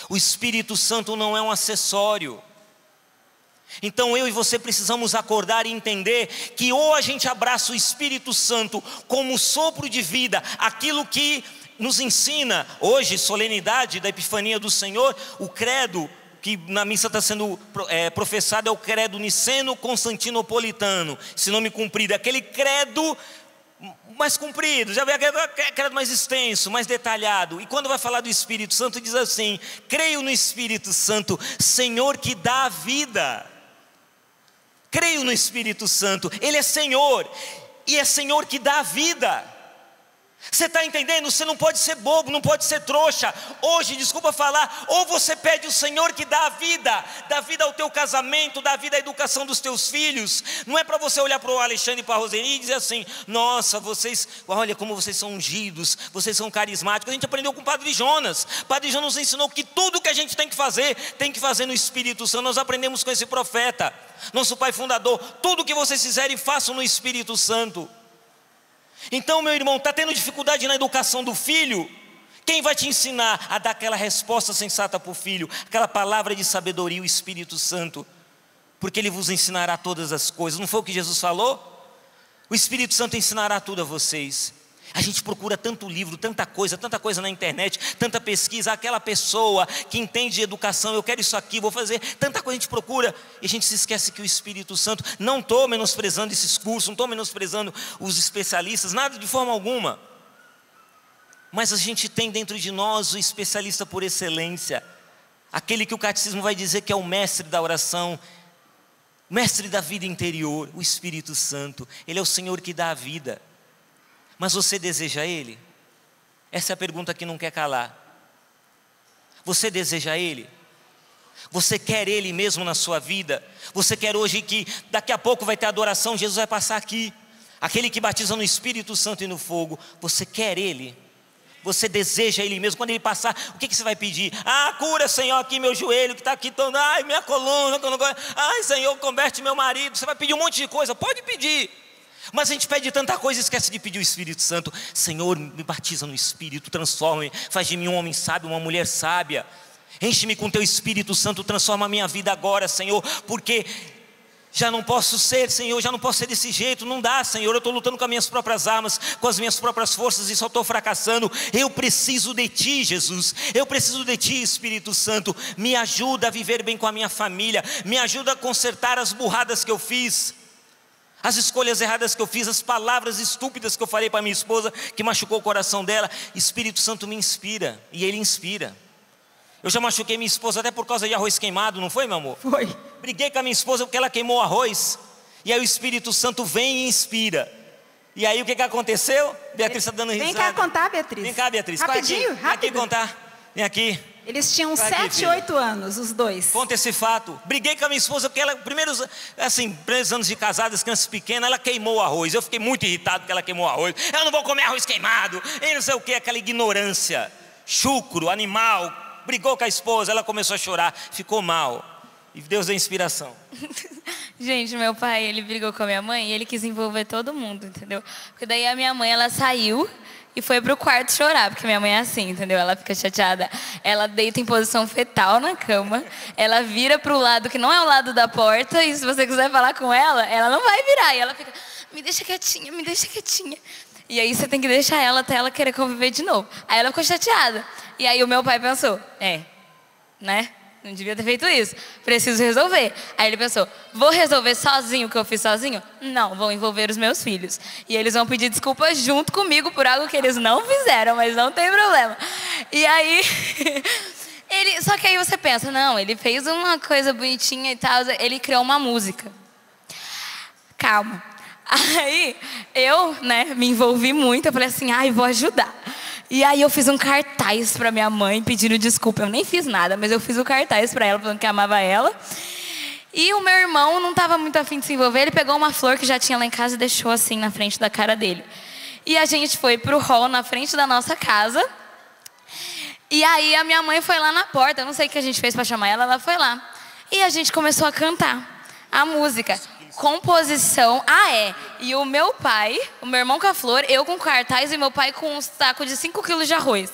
O Espírito Santo não é um acessório. Então eu e você precisamos acordar e entender que ou a gente abraça o Espírito Santo como sopro de vida, aquilo que nos ensina hoje, solenidade da Epifania do Senhor, o credo que na missa está sendo professado é o credo niceno-constantinopolitano, esse nome comprido, aquele credo mais comprido, já vê aquele credo mais extenso, mais detalhado. E quando vai falar do Espírito Santo, diz assim: creio no Espírito Santo, Senhor que dá a vida. Creio no Espírito Santo, Ele é Senhor, e é Senhor que dá a vida. Você está entendendo? Você não pode ser bobo, não pode ser trouxa. Hoje, desculpa falar, ou você pede o Senhor que dá a vida ao teu casamento, dá a vida à educação dos teus filhos. Não é para você olhar para o Alexandre e para a Roseli e dizer assim: nossa, vocês, olha como vocês são ungidos, vocês são carismáticos. A gente aprendeu com o Padre Jonas. O Padre Jonas nos ensinou que tudo que a gente tem que fazer no Espírito Santo. Nós aprendemos com esse profeta, nosso pai fundador: tudo que vocês fizerem, façam no Espírito Santo. Então, meu irmão, está tendo dificuldade na educação do filho? Quem vai te ensinar a dar aquela resposta sensata para o filho? Aquela palavra de sabedoria, o Espírito Santo. Porque Ele vos ensinará todas as coisas. Não foi o que Jesus falou? O Espírito Santo ensinará tudo a vocês. A gente procura tanto livro, tanta coisa na internet, tanta pesquisa. Aquela pessoa que entende de educação: eu quero isso aqui, vou fazer. Tanta coisa a gente procura, e a gente se esquece que o Espírito Santo... Não estou menosprezando esses cursos, não estou menosprezando os especialistas, nada, de forma alguma. Mas a gente tem dentro de nós o especialista por excelência, aquele que o catecismo vai dizer que é o mestre da oração, mestre da vida interior, o Espírito Santo. Ele é o Senhor que dá a vida. Mas você deseja Ele? Essa é a pergunta que não quer calar. Você deseja Ele? Você quer Ele mesmo na sua vida? Você quer hoje que daqui a pouco vai ter adoração, Jesus vai passar aqui, aquele que batiza no Espírito Santo e no fogo? Você quer Ele? Você deseja Ele mesmo? Quando Ele passar, o que você vai pedir? Ah, cura, Senhor, aqui meu joelho que está aqui, ai, minha coluna, ai, Senhor, converte meu marido. Você vai pedir um monte de coisa, pode pedir. Mas a gente pede tanta coisa e esquece de pedir o Espírito Santo. Senhor, me batiza no Espírito, transforma-me, faz de mim um homem sábio, uma mulher sábia. Enche-me com teu Espírito Santo, transforma a minha vida agora, Senhor, porque já não posso ser, Senhor, já não posso ser desse jeito, não dá, Senhor. Eu estou lutando com as minhas próprias armas, com as minhas próprias forças e só estou fracassando. Eu preciso de Ti, Jesus, eu preciso de Ti, Espírito Santo. Me ajuda a viver bem com a minha família, me ajuda a consertar as burradas que eu fiz, as escolhas erradas que eu fiz, as palavras estúpidas que eu falei para minha esposa, que machucou o coração dela. Espírito Santo me inspira, e Ele inspira. Eu já machuquei minha esposa até por causa de arroz queimado, não foi, meu amor? Foi. Briguei com a minha esposa porque ela queimou arroz, e aí o Espírito Santo vem e inspira. E aí o que aconteceu? Beatriz está dando risada. Vem cá contar, Beatriz. Vem cá, Beatriz. Rapidinho, rápido. Vem aqui contar. Vem aqui. Eles tinham Vai aqui, 7 e filha. 8 anos, os dois. Conta esse fato. Briguei com a minha esposa porque ela, primeiros anos de casada, as crianças pequenas, ela queimou o arroz. Eu fiquei muito irritado porque ela queimou o arroz. Eu não vou comer arroz queimado. E não sei o que, aquela ignorância. Chucro, animal. Brigou com a esposa, ela começou a chorar. Ficou mal. E Deus deu inspiração. Gente, meu pai, ele brigou com a minha mãe e ele quis envolver todo mundo, entendeu? Porque daí a minha mãe, ela saiu e foi pro quarto chorar, porque minha mãe é assim, entendeu? Ela fica chateada, ela deita em posição fetal na cama, ela vira pro lado que não é o lado da porta, e se você quiser falar com ela não vai virar. E ela fica, me deixa quietinha, me deixa quietinha. E aí você tem que deixar ela até ela querer conviver de novo. Aí ela ficou chateada. E aí o meu pai pensou, né? Não devia ter feito isso. Preciso resolver. Aí ele pensou, vou resolver sozinho o que eu fiz sozinho? Não, vou envolver os meus filhos. E eles vão pedir desculpas junto comigo por algo que eles não fizeram, mas não tem problema. E aí, só que aí você pensa, não, ele fez uma coisa bonitinha e tal, ele criou uma música. Calma. Aí, eu, me envolvi muito, eu falei assim, vou ajudar. E aí eu fiz um cartaz pra minha mãe pedindo desculpa. Eu nem fiz nada, mas eu fiz o cartaz pra ela, falando que amava ela. E o meu irmão não estava muito afim de se envolver. Ele pegou uma flor que já tinha lá em casa e deixou assim na frente da cara dele. E a gente foi pro hall na frente da nossa casa. E aí a minha mãe foi lá na porta. Eu não sei o que a gente fez pra chamar ela, ela foi lá. E a gente começou a cantar a música. Composição, e o meu pai, o meu irmão com a flor, eu com cartaz e meu pai com um saco de 5 quilos de arroz.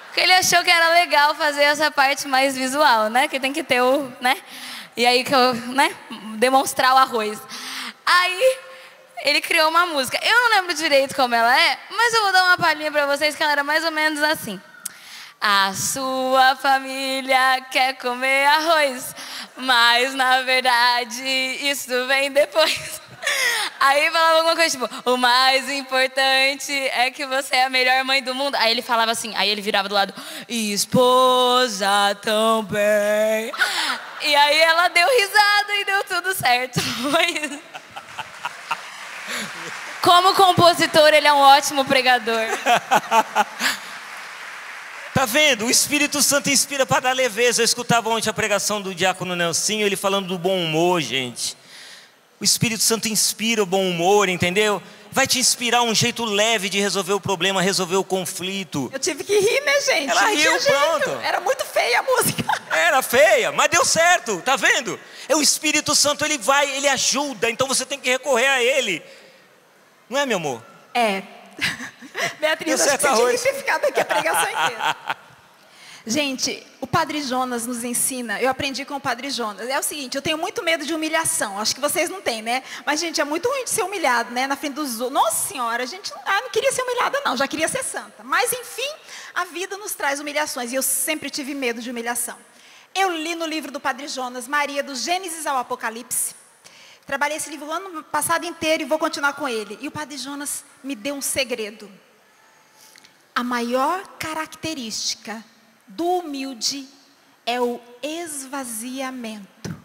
Porque ele achou que era legal fazer essa parte mais visual, né? Que tem que ter o, E aí que eu, demonstrar o arroz. Aí ele criou uma música. Eu não lembro direito como ela é, mas eu vou dar uma palhinha pra vocês que ela era mais ou menos assim. A sua família quer comer arroz, mas na verdade isso vem depois. Aí falava alguma coisa tipo, o mais importante é que você é a melhor mãe do mundo. Aí ele falava assim, aí ele virava do lado, esposa também. E aí ela deu risada e deu tudo certo. Foi isso. Como compositor, ele é um ótimo pregador. Tá vendo? O Espírito Santo inspira para dar leveza. Eu escutava ontem a pregação do diácono Nelsinho, ele falando do bom humor, gente. O Espírito Santo inspira o bom humor, entendeu? Vai te inspirar um jeito leve de resolver o problema, resolver o conflito. Eu tive que rir, né, gente? Ela riu, pronto. Era muito feia a música. Era feia, mas deu certo, tá vendo? É o Espírito Santo, ele vai, ele ajuda, então você tem que recorrer a ele. Não é, meu amor? É. Beatriz, acho que você tinha que ter ficado aqui a pregação inteira. Gente, o Padre Jonas nos ensina, eu aprendi com o Padre Jonas, é o seguinte, eu tenho muito medo de humilhação, acho que vocês não têm, né? Mas, gente, é muito ruim de ser humilhado, né? Na frente dos outros. Nossa Senhora, a gente não queria ser humilhada não, já queria ser santa. Mas, enfim, a vida nos traz humilhações e eu sempre tive medo de humilhação. Eu li no livro do Padre Jonas, Maria, do Gênesis ao Apocalipse. Trabalhei esse livro o ano passado inteiro e vou continuar com ele. E o Padre Jonas me deu um segredo. A maior característica do humilde é o esvaziamento.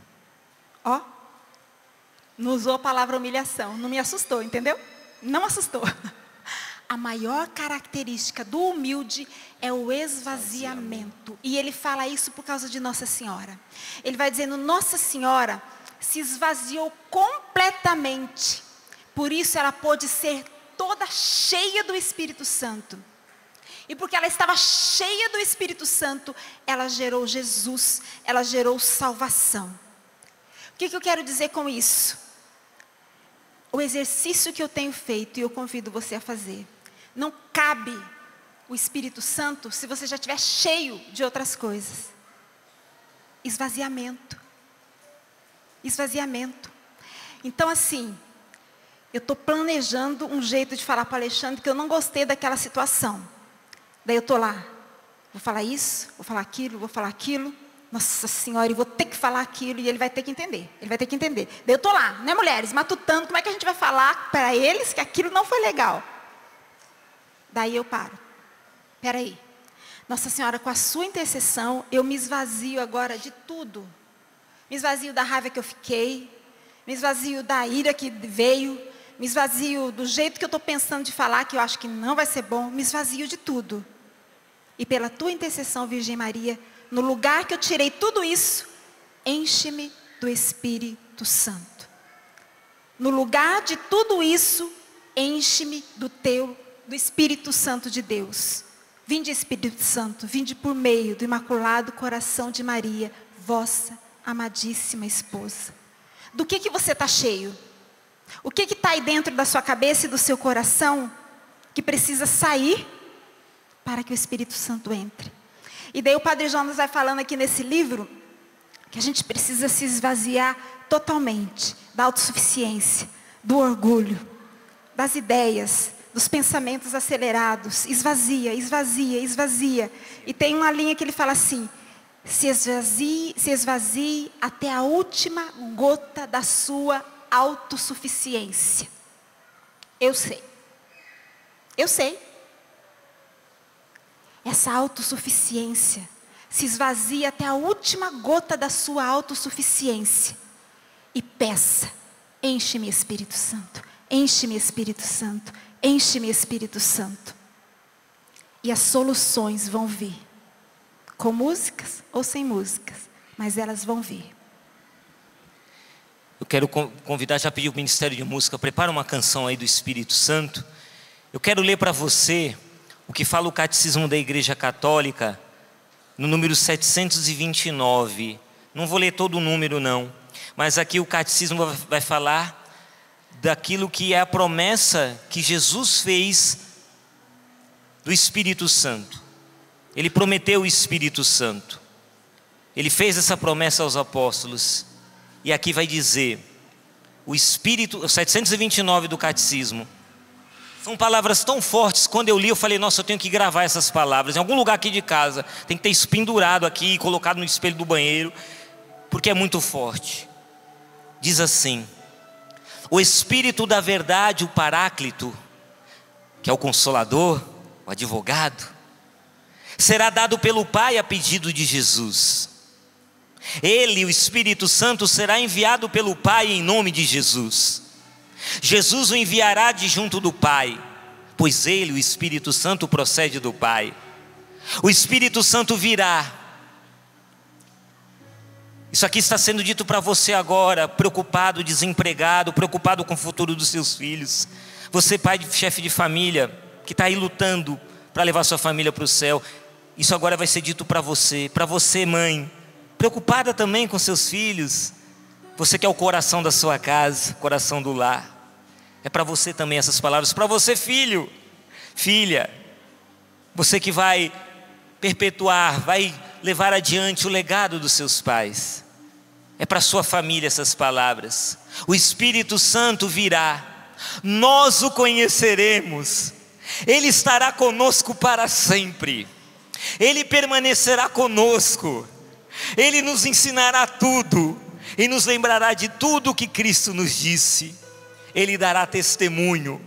Ó, não usou a palavra humilhação, não me assustou, entendeu? Não assustou. A maior característica do humilde é o esvaziamento. E ele fala isso por causa de Nossa Senhora. Ele vai dizendo, Nossa Senhora se esvaziou completamente. Por isso ela pôde ser toda cheia do Espírito Santo. E porque ela estava cheia do Espírito Santo, ela gerou Jesus, ela gerou salvação. O que eu quero dizer com isso? O exercício que eu tenho feito, e eu convido você a fazer, não cabe o Espírito Santo se você já estiver cheio de outras coisas. Esvaziamento. Esvaziamento. Então, assim, eu estou planejando um jeito de falar para o Alexandre que eu não gostei daquela situação. Daí eu estou lá, vou falar isso, vou falar aquilo, vou falar aquilo. Nossa Senhora, eu vou ter que falar aquilo e ele vai ter que entender. Ele vai ter que entender. Daí eu estou lá, né, mulheres, matutando, como é que a gente vai falar para eles que aquilo não foi legal? Daí eu paro. Espera aí. Nossa Senhora, com a sua intercessão, eu me esvazio agora de tudo. Me esvazio da raiva que eu fiquei, me esvazio da ira que veio, me esvazio do jeito que eu estou pensando de falar, que eu acho que não vai ser bom, me esvazio de tudo. E pela tua intercessão, Virgem Maria, no lugar que eu tirei tudo isso, enche-me do Espírito Santo. No lugar de tudo isso, enche-me do Espírito Santo de Deus. Vinde, Espírito Santo, vinde por meio do Imaculado Coração de Maria, vossa amadíssima esposa. Do que você está cheio? O que está aí dentro da sua cabeça e do seu coração que precisa sair para que o Espírito Santo entre? E daí o Padre Jonas vai falando aqui nesse livro que a gente precisa se esvaziar totalmente da autossuficiência, do orgulho, das ideias, dos pensamentos acelerados. Esvazia, esvazia, esvazia. E tem uma linha que ele fala assim: se esvazie até a última gota da sua autossuficiência. Eu sei. Essa autossuficiência se esvazia até a última gota da sua autossuficiência. E peça: enche-me, Espírito Santo, enche-me, Espírito Santo, enche-me, Espírito Santo. E as soluções vão vir, com músicas ou sem músicas, mas elas vão vir. Eu quero convidar, já pedi o Ministério de Música, prepara uma canção aí do Espírito Santo. Eu quero ler para você o que fala o Catecismo da Igreja Católica, no número 729. Não vou ler todo o número não, mas aqui o Catecismo vai falar daquilo que é a promessa que Jesus fez do Espírito Santo. Ele prometeu o Espírito Santo. Ele fez essa promessa aos apóstolos. E aqui vai dizer, o Espírito, 729 do Catecismo. São palavras tão fortes, quando eu li eu falei, nossa, eu tenho que gravar essas palavras. Em algum lugar aqui de casa, tem que ter isso pendurado aqui, colocado no espelho do banheiro, porque é muito forte. Diz assim: o Espírito da verdade, o Paráclito, que é o Consolador, o advogado, será dado pelo Pai a pedido de Jesus. Ele, o Espírito Santo, será enviado pelo Pai em nome de Jesus. Jesus o enviará de junto do Pai, pois ele, o Espírito Santo, procede do Pai. O Espírito Santo virá. Isso aqui está sendo dito para você agora, preocupado, desempregado, preocupado com o futuro dos seus filhos. Você, pai, chefe de família, que está aí lutando para levar sua família para o céu. Isso agora vai ser dito para você, mãe, preocupada também com seus filhos. Você que é o coração da sua casa, coração do lar. É para você também essas palavras. Para você, filho, filha, você que vai perpetuar, vai levar adiante o legado dos seus pais. É para sua família essas palavras. O Espírito Santo virá, nós o conheceremos, Ele estará conosco para sempre, Ele permanecerá conosco, Ele nos ensinará tudo e nos lembrará de tudo o que Cristo nos disse. Ele dará testemunho,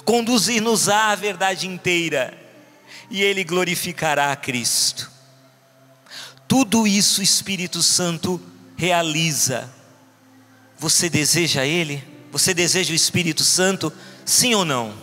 conduzir-nos-á à verdade inteira, e Ele glorificará a Cristo. Tudo isso o Espírito Santo realiza. Você deseja Ele? Você deseja o Espírito Santo? Sim ou não?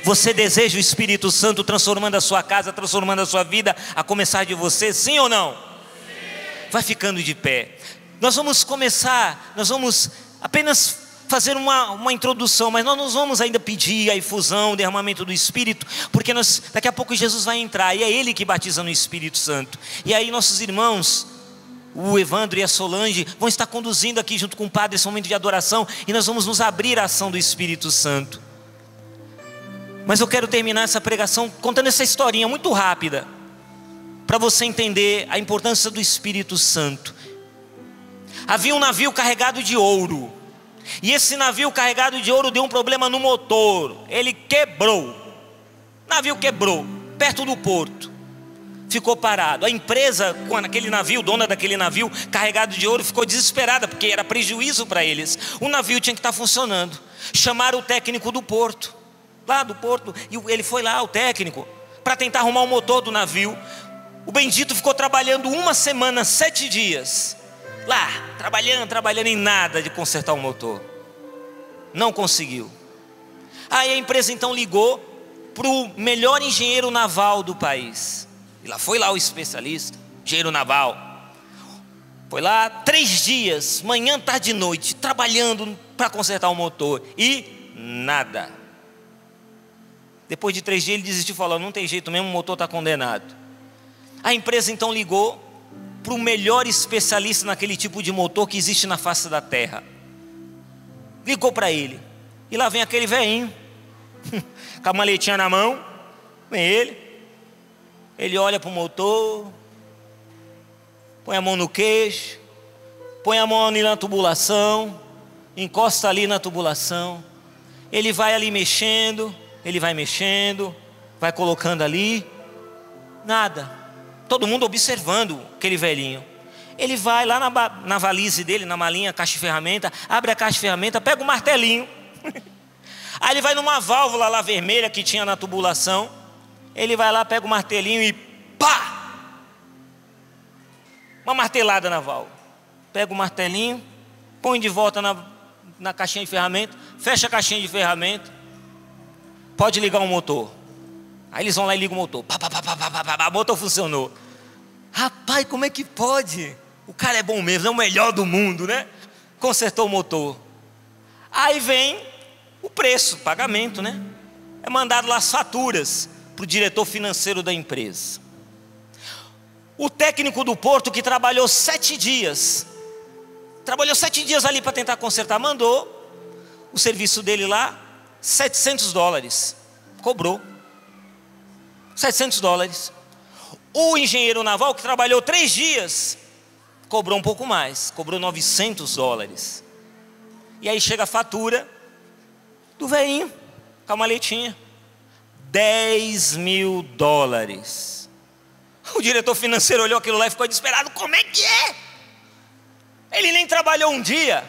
Você deseja o Espírito Santo transformando a sua casa, transformando a sua vida, a começar de você? Sim ou não? Sim. Vai ficando de pé. Nós vamos começar, nós vamos apenas fazer uma introdução, mas nós não vamos ainda pedir a efusão, o derramamento do Espírito, porque daqui a pouco Jesus vai entrar, e é Ele que batiza no Espírito Santo. E aí nossos irmãos, o Evandro e a Solange, vão estar conduzindo aqui junto com o Padre esse momento de adoração, e nós vamos nos abrir à ação do Espírito Santo. Mas eu quero terminar essa pregação contando essa historinha muito rápida, para você entender a importância do Espírito Santo. Havia um navio carregado de ouro, e esse navio carregado de ouro deu um problema no motor. Ele quebrou, o navio quebrou, perto do porto, ficou parado. A empresa com aquele navio, dona daquele navio carregado de ouro, ficou desesperada, porque era prejuízo para eles. O navio tinha que estar funcionando. Chamaram o técnico do porto, lá do porto, e ele foi lá, o técnico, para tentar arrumar o motor do navio. O bendito ficou trabalhando 1 semana, 7 dias lá, trabalhando em nada de consertar o motor. Não conseguiu. Aí a empresa então ligou para o melhor engenheiro naval do país. E lá foi lá o especialista, engenheiro naval. Foi lá 3 dias, manhã, tarde e noite, trabalhando para consertar o motor. E nada. Depois de 3 dias ele desistiu, falou: não tem jeito mesmo, o motor está condenado. A empresa então ligou para o melhor especialista naquele tipo de motor que existe na face da terra. Ligou para ele. E lá vem aquele velhinho, com a maletinha na mão. Vem ele. Ele olha para o motor, põe a mão no queixo, põe a mão ali na tubulação, encosta ali na tubulação. Ele vai ali mexendo, vai colocando ali. Nada. Todo mundo observando aquele velhinho. Ele vai lá na valise dele, na malinha, caixa de ferramenta, abre a caixa de ferramenta, pega o martelinho. Aí ele vai numa válvula lá vermelha que tinha na tubulação. Ele vai lá, pega o martelinho e pá! Uma martelada na válvula. Pega o martelinho, põe de volta na caixinha de ferramenta, fecha a caixinha de ferramenta. Pode ligar o motor. Aí eles vão lá e ligam o motor. O motor funcionou. Rapaz, como é que pode? O cara é bom mesmo, é o melhor do mundo, né? Consertou o motor. Aí vem o preço, pagamento, né? É mandado lá as faturas para o diretor financeiro da empresa. O técnico do porto que trabalhou 7 dias, ali para tentar consertar, mandou o serviço dele lá, $700, cobrou $700. O engenheiro naval que trabalhou 3 dias, cobrou um pouco mais, cobrou $900. E aí chega a fatura do velhinho, com a maletinha, $10.000. O diretor financeiro olhou aquilo lá e ficou desesperado. Como é que é? Ele nem trabalhou um dia.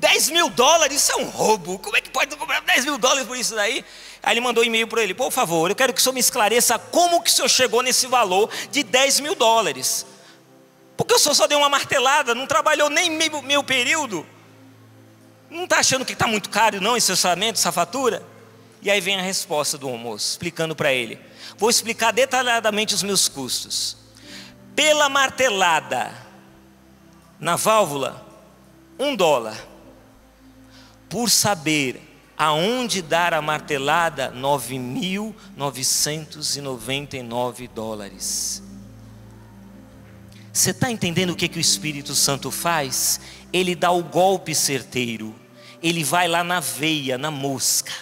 $10.000, isso é um roubo. Como é que pode cobrar $10.000 por isso daí? Aí ele mandou um e-mail para ele: por favor, eu quero que o senhor me esclareça como que o senhor chegou nesse valor de $10.000. Porque o senhor só deu uma martelada, não trabalhou nem meio período. Não está achando que está muito caro não esse orçamento, essa fatura? E aí vem a resposta do moço, explicando para ele: vou explicar detalhadamente os meus custos. Pela martelada na válvula, $1. Por saber aonde dar a martelada, $9.999. Você está entendendo o que o Espírito Santo faz? Ele dá o golpe certeiro. Ele vai lá na veia, na mosca.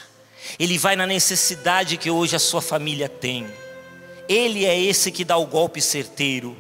Ele vai na necessidade que hoje a sua família tem. Ele é esse que dá o golpe certeiro.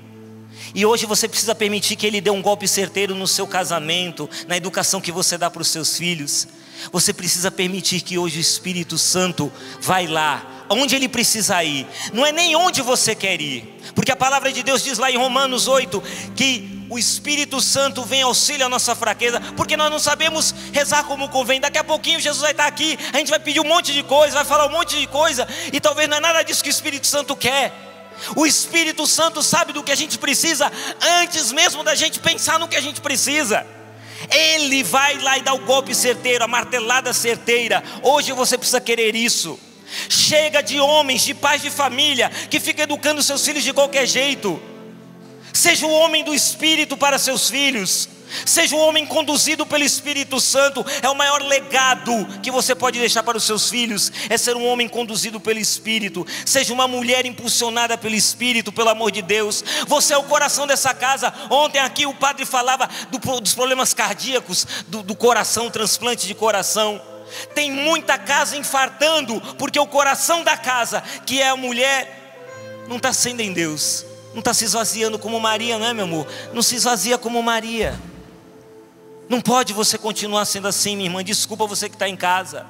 E hoje você precisa permitir que Ele dê um golpe certeiro no seu casamento, na educação que você dá para os seus filhos. Você precisa permitir que hoje o Espírito Santo vai lá, onde Ele precisa ir. Não é nem onde você quer ir. Porque a palavra de Deus diz lá em Romanos 8, que o Espírito Santo vem auxílio à nossa fraqueza, porque nós não sabemos rezar como convém. Daqui a pouquinho Jesus vai estar aqui, a gente vai pedir um monte de coisa, vai falar um monte de coisa, e talvez não é nada disso que o Espírito Santo quer. O Espírito Santo sabe do que a gente precisa, antes mesmo da gente pensar no que a gente precisa. Ele vai lá e dá o golpe certeiro, a martelada certeira. Hoje você precisa querer isso. Chega de homens, de pais de família, que ficam educando seus filhos de qualquer jeito. Seja o homem do Espírito para seus filhos. Seja um homem conduzido pelo Espírito Santo. É o maior legado que você pode deixar para os seus filhos, é ser um homem conduzido pelo Espírito. Seja uma mulher impulsionada pelo Espírito, pelo amor de Deus. Você é o coração dessa casa. Ontem aqui o padre falava dos problemas cardíacos, do coração, transplante de coração. Tem muita casa infartando, porque o coração da casa, que é a mulher, não está sendo em Deus. Não está se esvaziando como Maria, não é, meu amor? Não se esvazia como Maria. Não pode você continuar sendo assim, minha irmã. Desculpa você que está em casa.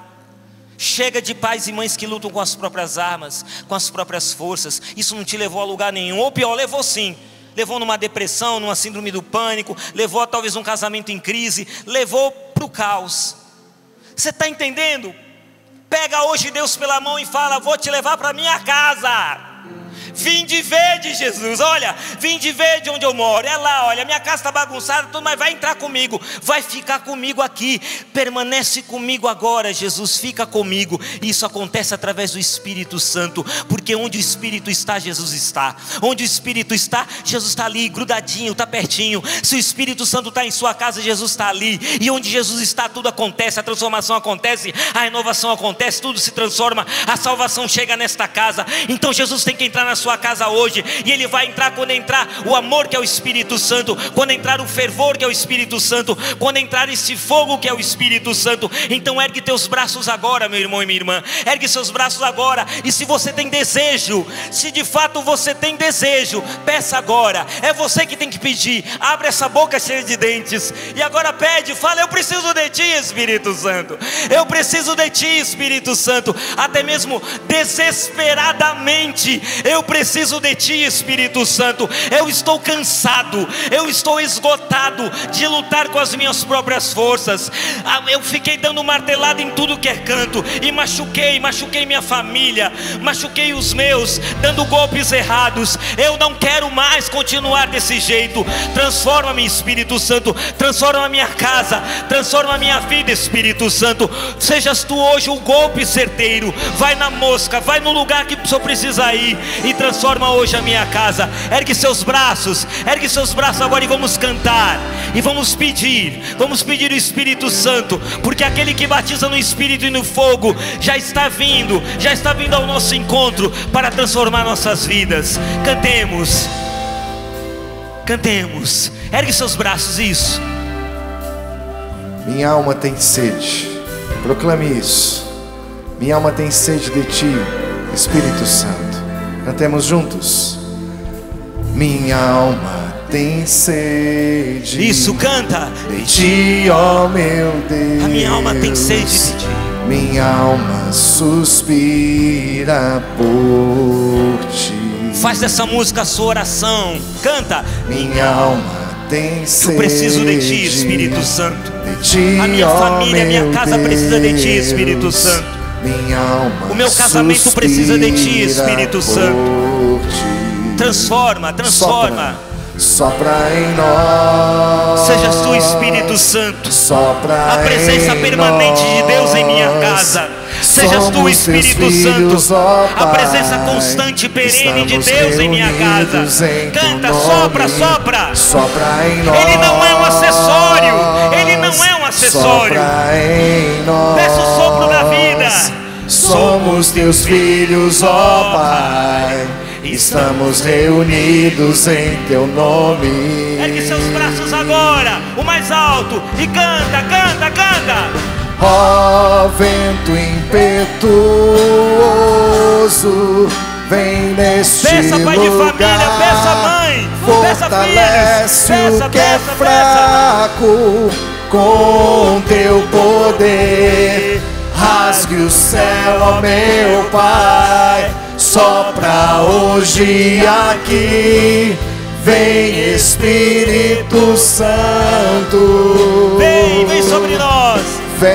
Chega de pais e mães que lutam com as próprias armas, com as próprias forças. Isso não te levou a lugar nenhum. Ou pior, levou sim. Levou numa depressão, numa síndrome do pânico. Levou a talvez um casamento em crise. Levou para o caos. Você está entendendo? Pega hoje Deus pela mão e fala: vou te levar para minha casa. Vinde vede, Jesus, olha, vinde vede onde eu moro, é lá, olha, minha casa está bagunçada, tudo, mas vai entrar comigo, vai ficar comigo aqui, permanece comigo agora, Jesus, fica comigo. Isso acontece através do Espírito Santo, porque onde o Espírito está, Jesus está. Onde o Espírito está, Jesus está ali, grudadinho, está pertinho. Se o Espírito Santo está em sua casa, Jesus está ali, e onde Jesus está, tudo acontece, a transformação acontece, a renovação acontece, tudo se transforma, a salvação chega nesta casa. Então Jesus tem que entrar na sua casa hoje, e Ele vai entrar quando entrar o amor que é o Espírito Santo, quando entrar o fervor que é o Espírito Santo, quando entrar esse fogo que é o Espírito Santo. Então ergue teus braços agora, meu irmão e minha irmã, ergue seus braços agora, e se você tem desejo, se de fato você tem desejo, peça agora, é você que tem que pedir, abre essa boca cheia de dentes, e agora pede, fala: eu preciso de Ti, Espírito Santo, eu preciso de Ti, Espírito Santo, até mesmo desesperadamente, eu preciso de Ti, Espírito Santo, eu estou cansado, eu estou esgotado de lutar com as minhas próprias forças, eu fiquei dando martelada em tudo que é canto, e machuquei minha família, machuquei os meus, dando golpes errados, eu não quero mais continuar desse jeito. Transforma-me, Espírito Santo, transforma a minha casa, transforma a minha vida, Espírito Santo, sejas Tu hoje o golpe certeiro, vai na mosca, vai no lugar que o Senhor precisa ir, e transforma hoje a minha casa. Ergue seus braços agora, e vamos cantar, e vamos pedir o Espírito Santo, porque aquele que batiza no Espírito e no fogo já está vindo ao nosso encontro para transformar nossas vidas. Cantemos, ergue seus braços, isso. Minha alma tem sede, proclame isso. Minha alma tem sede de Ti, Espírito Santo. Cantemos juntos. Minha alma tem sede. Isso, canta. De Ti, ó meu Deus. A minha alma tem sede de Ti. Minha alma suspira por Ti. Faz dessa música a sua oração. Canta. Minha alma tem sede. Eu preciso de Ti, Espírito Santo. De Ti, a minha família, a minha casa precisa de Ti, Espírito Santo. Minha alma, o meu casamento precisa de Ti, Espírito Santo. Transforma. Sopra em nós. Sejas Tu, Espírito Santo, sopra a presença permanente de Deus em minha casa. Sejas Tu, Espírito Santo, a presença constante e perene de Deus em minha casa. Canta, sopra. Sopra em nós. Ele não é um acessório. Peça o sopro da vida. Somos Teus filhos, ó Pai. Estamos reunidos em Teu nome. Ergue seus braços agora, o mais alto, e canta. Ó vento impetuoso, vem neste lugar. Peça, pai de família, peça, mãe, fortalece o que é fraco com Teu poder. Rasgue o céu, ó meu Pai. Sopra hoje aqui, vem Espírito Santo. Vem sobre nós. Vem,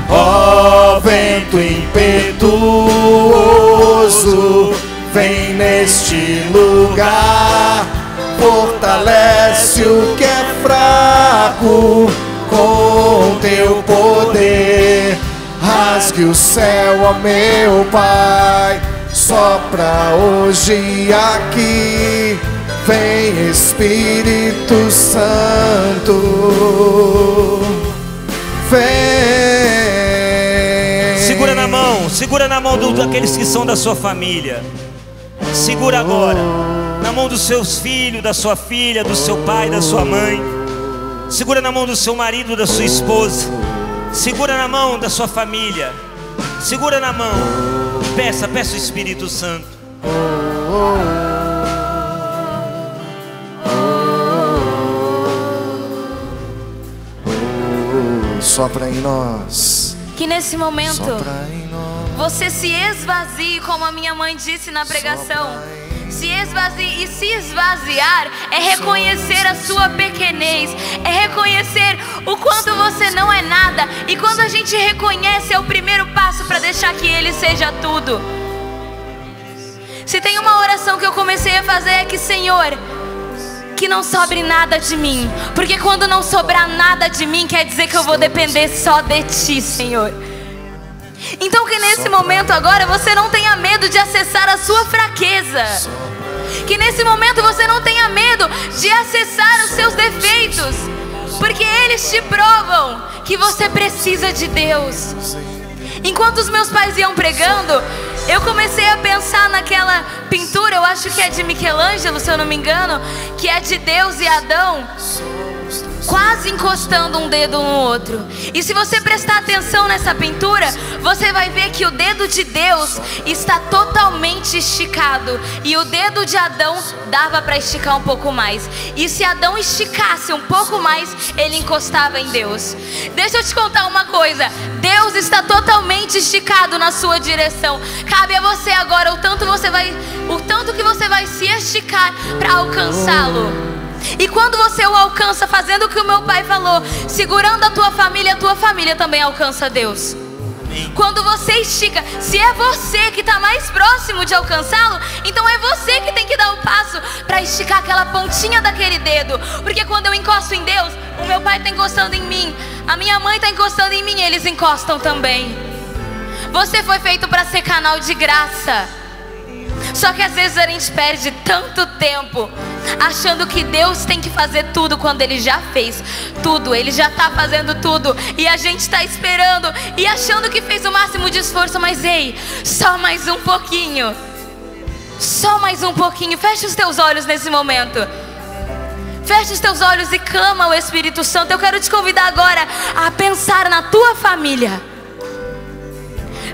ó vento impetuoso, vem neste lugar. Fortalece o que é fraco com Teu poder. Rasgue o céu, ó meu Pai. Sopra hoje aqui, vem Espírito Santo. Vem. Segura na mão daqueles que são da sua família. Segura agora na mão dos seus filhos, da sua filha, do seu pai, da sua mãe. Segura na mão do seu marido, da sua esposa. Segura na mão da sua família. Segura na mão. Peça o Espírito Santo. Sopra em nós. Que nesse momento Sopra em nós. você se esvazie, como a minha mãe disse na pregação. Se esvazie, e se esvaziar é reconhecer a sua pequenez, é reconhecer o quanto você não é nada. E quando a gente reconhece, é o primeiro passo para para deixar que Ele seja tudo. Se tem uma oração que eu comecei a fazer é que, Senhor, que não sobre nada de mim, porque quando não sobrar nada de mim, quer dizer que eu vou depender só de Ti, Senhor. Então que nesse momento agora você não tenha medo de acessar a sua fraqueza. Que nesse momento você não tenha medo de acessar os seus defeitos, porque eles te provam que você precisa de Deus. Enquanto os meus pais iam pregando, eu comecei a pensar naquela pintura, eu acho que é de Michelangelo, se eu não me engano, que é de Deus e Adão quase encostando um dedo no outro. E se você prestar atenção nessa pintura, você vai ver que o dedo de Deus está totalmente esticado, e o dedo de Adão dava para esticar um pouco mais. E se Adão esticasse um pouco mais, ele encostava em Deus. Deixa eu te contar uma coisa: Deus está totalmente esticado na sua direção. Cabe a você agora o tanto que você vai se esticar para alcançá-lo. E quando você o alcança fazendo o que o meu pai falou, segurando a tua família também alcança Deus. Quando você estica, se é você que está mais próximo de alcançá-lo, então é você que tem que dar o passo para esticar aquela pontinha daquele dedo. Porque quando eu encosto em Deus, o meu pai está encostando em mim, a minha mãe está encostando em mim, eles encostam também. Você foi feito para ser canal de graça. Só que às vezes a gente perde tanto tempo achando que Deus tem que fazer tudo quando Ele já fez tudo, Ele já está fazendo tudo, e a gente está esperando e achando que fez o máximo de esforço. Mas ei, só mais um pouquinho, só mais um pouquinho. Fecha os teus olhos nesse momento. Fecha os teus olhos e clama ao Espírito Santo. Eu quero te convidar agora a pensar na tua família.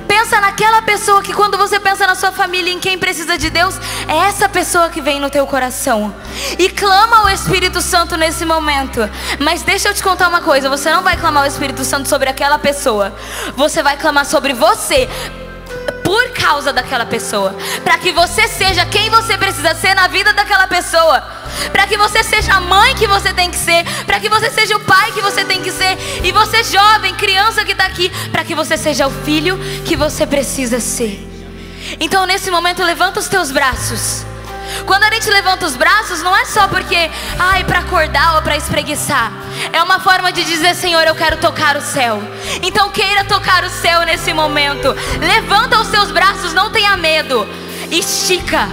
Pensa naquela pessoa que, quando você pensa na sua família, em quem precisa de Deus, é essa pessoa que vem no teu coração. E clama ao Espírito Santo nesse momento. Mas deixa eu te contar uma coisa: você não vai clamar ao Espírito Santo sobre aquela pessoa, você vai clamar sobre você, por causa daquela pessoa, para que você seja quem você precisa ser na vida daquela pessoa, para que você seja a mãe que você tem que ser, para que você seja o pai que você tem que ser, e você jovem, criança que está aqui, para que você seja o filho que você precisa ser. Então nesse momento levanta os teus braços. Quando a gente levanta os braços, não é só porque, para acordar ou para espreguiçar. É uma forma de dizer: Senhor, eu quero tocar o céu. Então queira tocar o céu nesse momento. Levanta os teus braços, não tenha medo. Estica,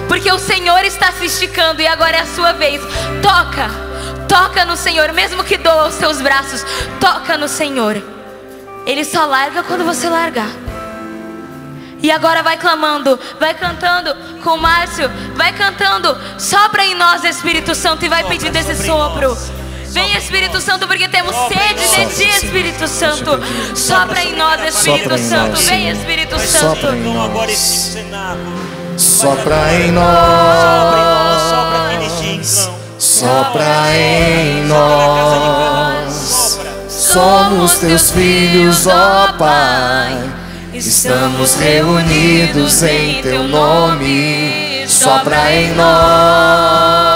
porque o Senhor está se esticando, e agora é a sua vez. Toca no Senhor, mesmo que doa os teus braços. Toca no Senhor. Ele só larga quando você largar. E agora vai clamando, vai cantando com o Márcio, vai cantando. Sopra em nós, Espírito Santo, e vai pedindo esse sopro. Vem, Espírito Santo, porque temos sede de Ti, Espírito Santo. Sopra em nós, Espírito Santo. Vem, Espírito Santo. Sopra em nós. Sopra em nós. Sopra em nós. Somos Teus filhos, ó Pai. Estamos reunidos em Teu nome. Sopra em nós.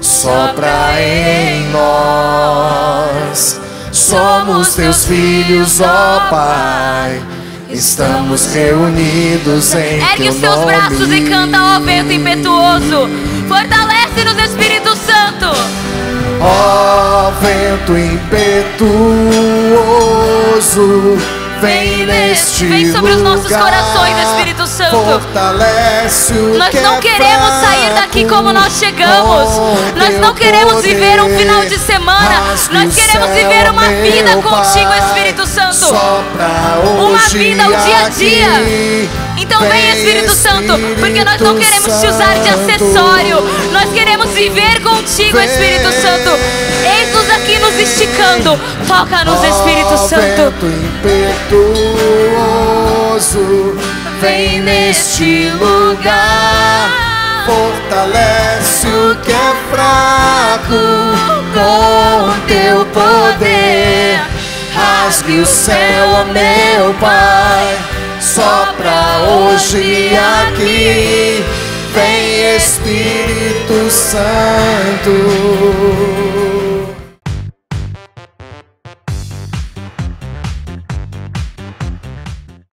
Sopra em nós. Somos Teus filhos, ó Pai. Estamos reunidos em Teu nome. Ergue os teus braços e canta, ó vento impetuoso. Fortalece-nos, Espírito Santo. Ó vento impetuoso, vem neste lugar. Vem sobre os nossos corações, Espírito Santo. Fortalece o Nós não queremos sair daqui como nós chegamos. Nós não queremos viver um final de semana. Nós queremos viver uma vida contigo, Espírito Santo. Uma vida, o dia a dia. Então vem, Espírito Santo, porque nós não queremos te usar de acessório. Nós queremos viver contigo, Espírito Santo. Eis-nos aqui nos esticando. Toca-nos, Espírito Santo. Impetuoso, vem neste lugar. Fortalece o que é fraco com Teu poder. Rasgue o céu, ó meu Pai. Sopra hoje aqui. Vem, Espírito Santo.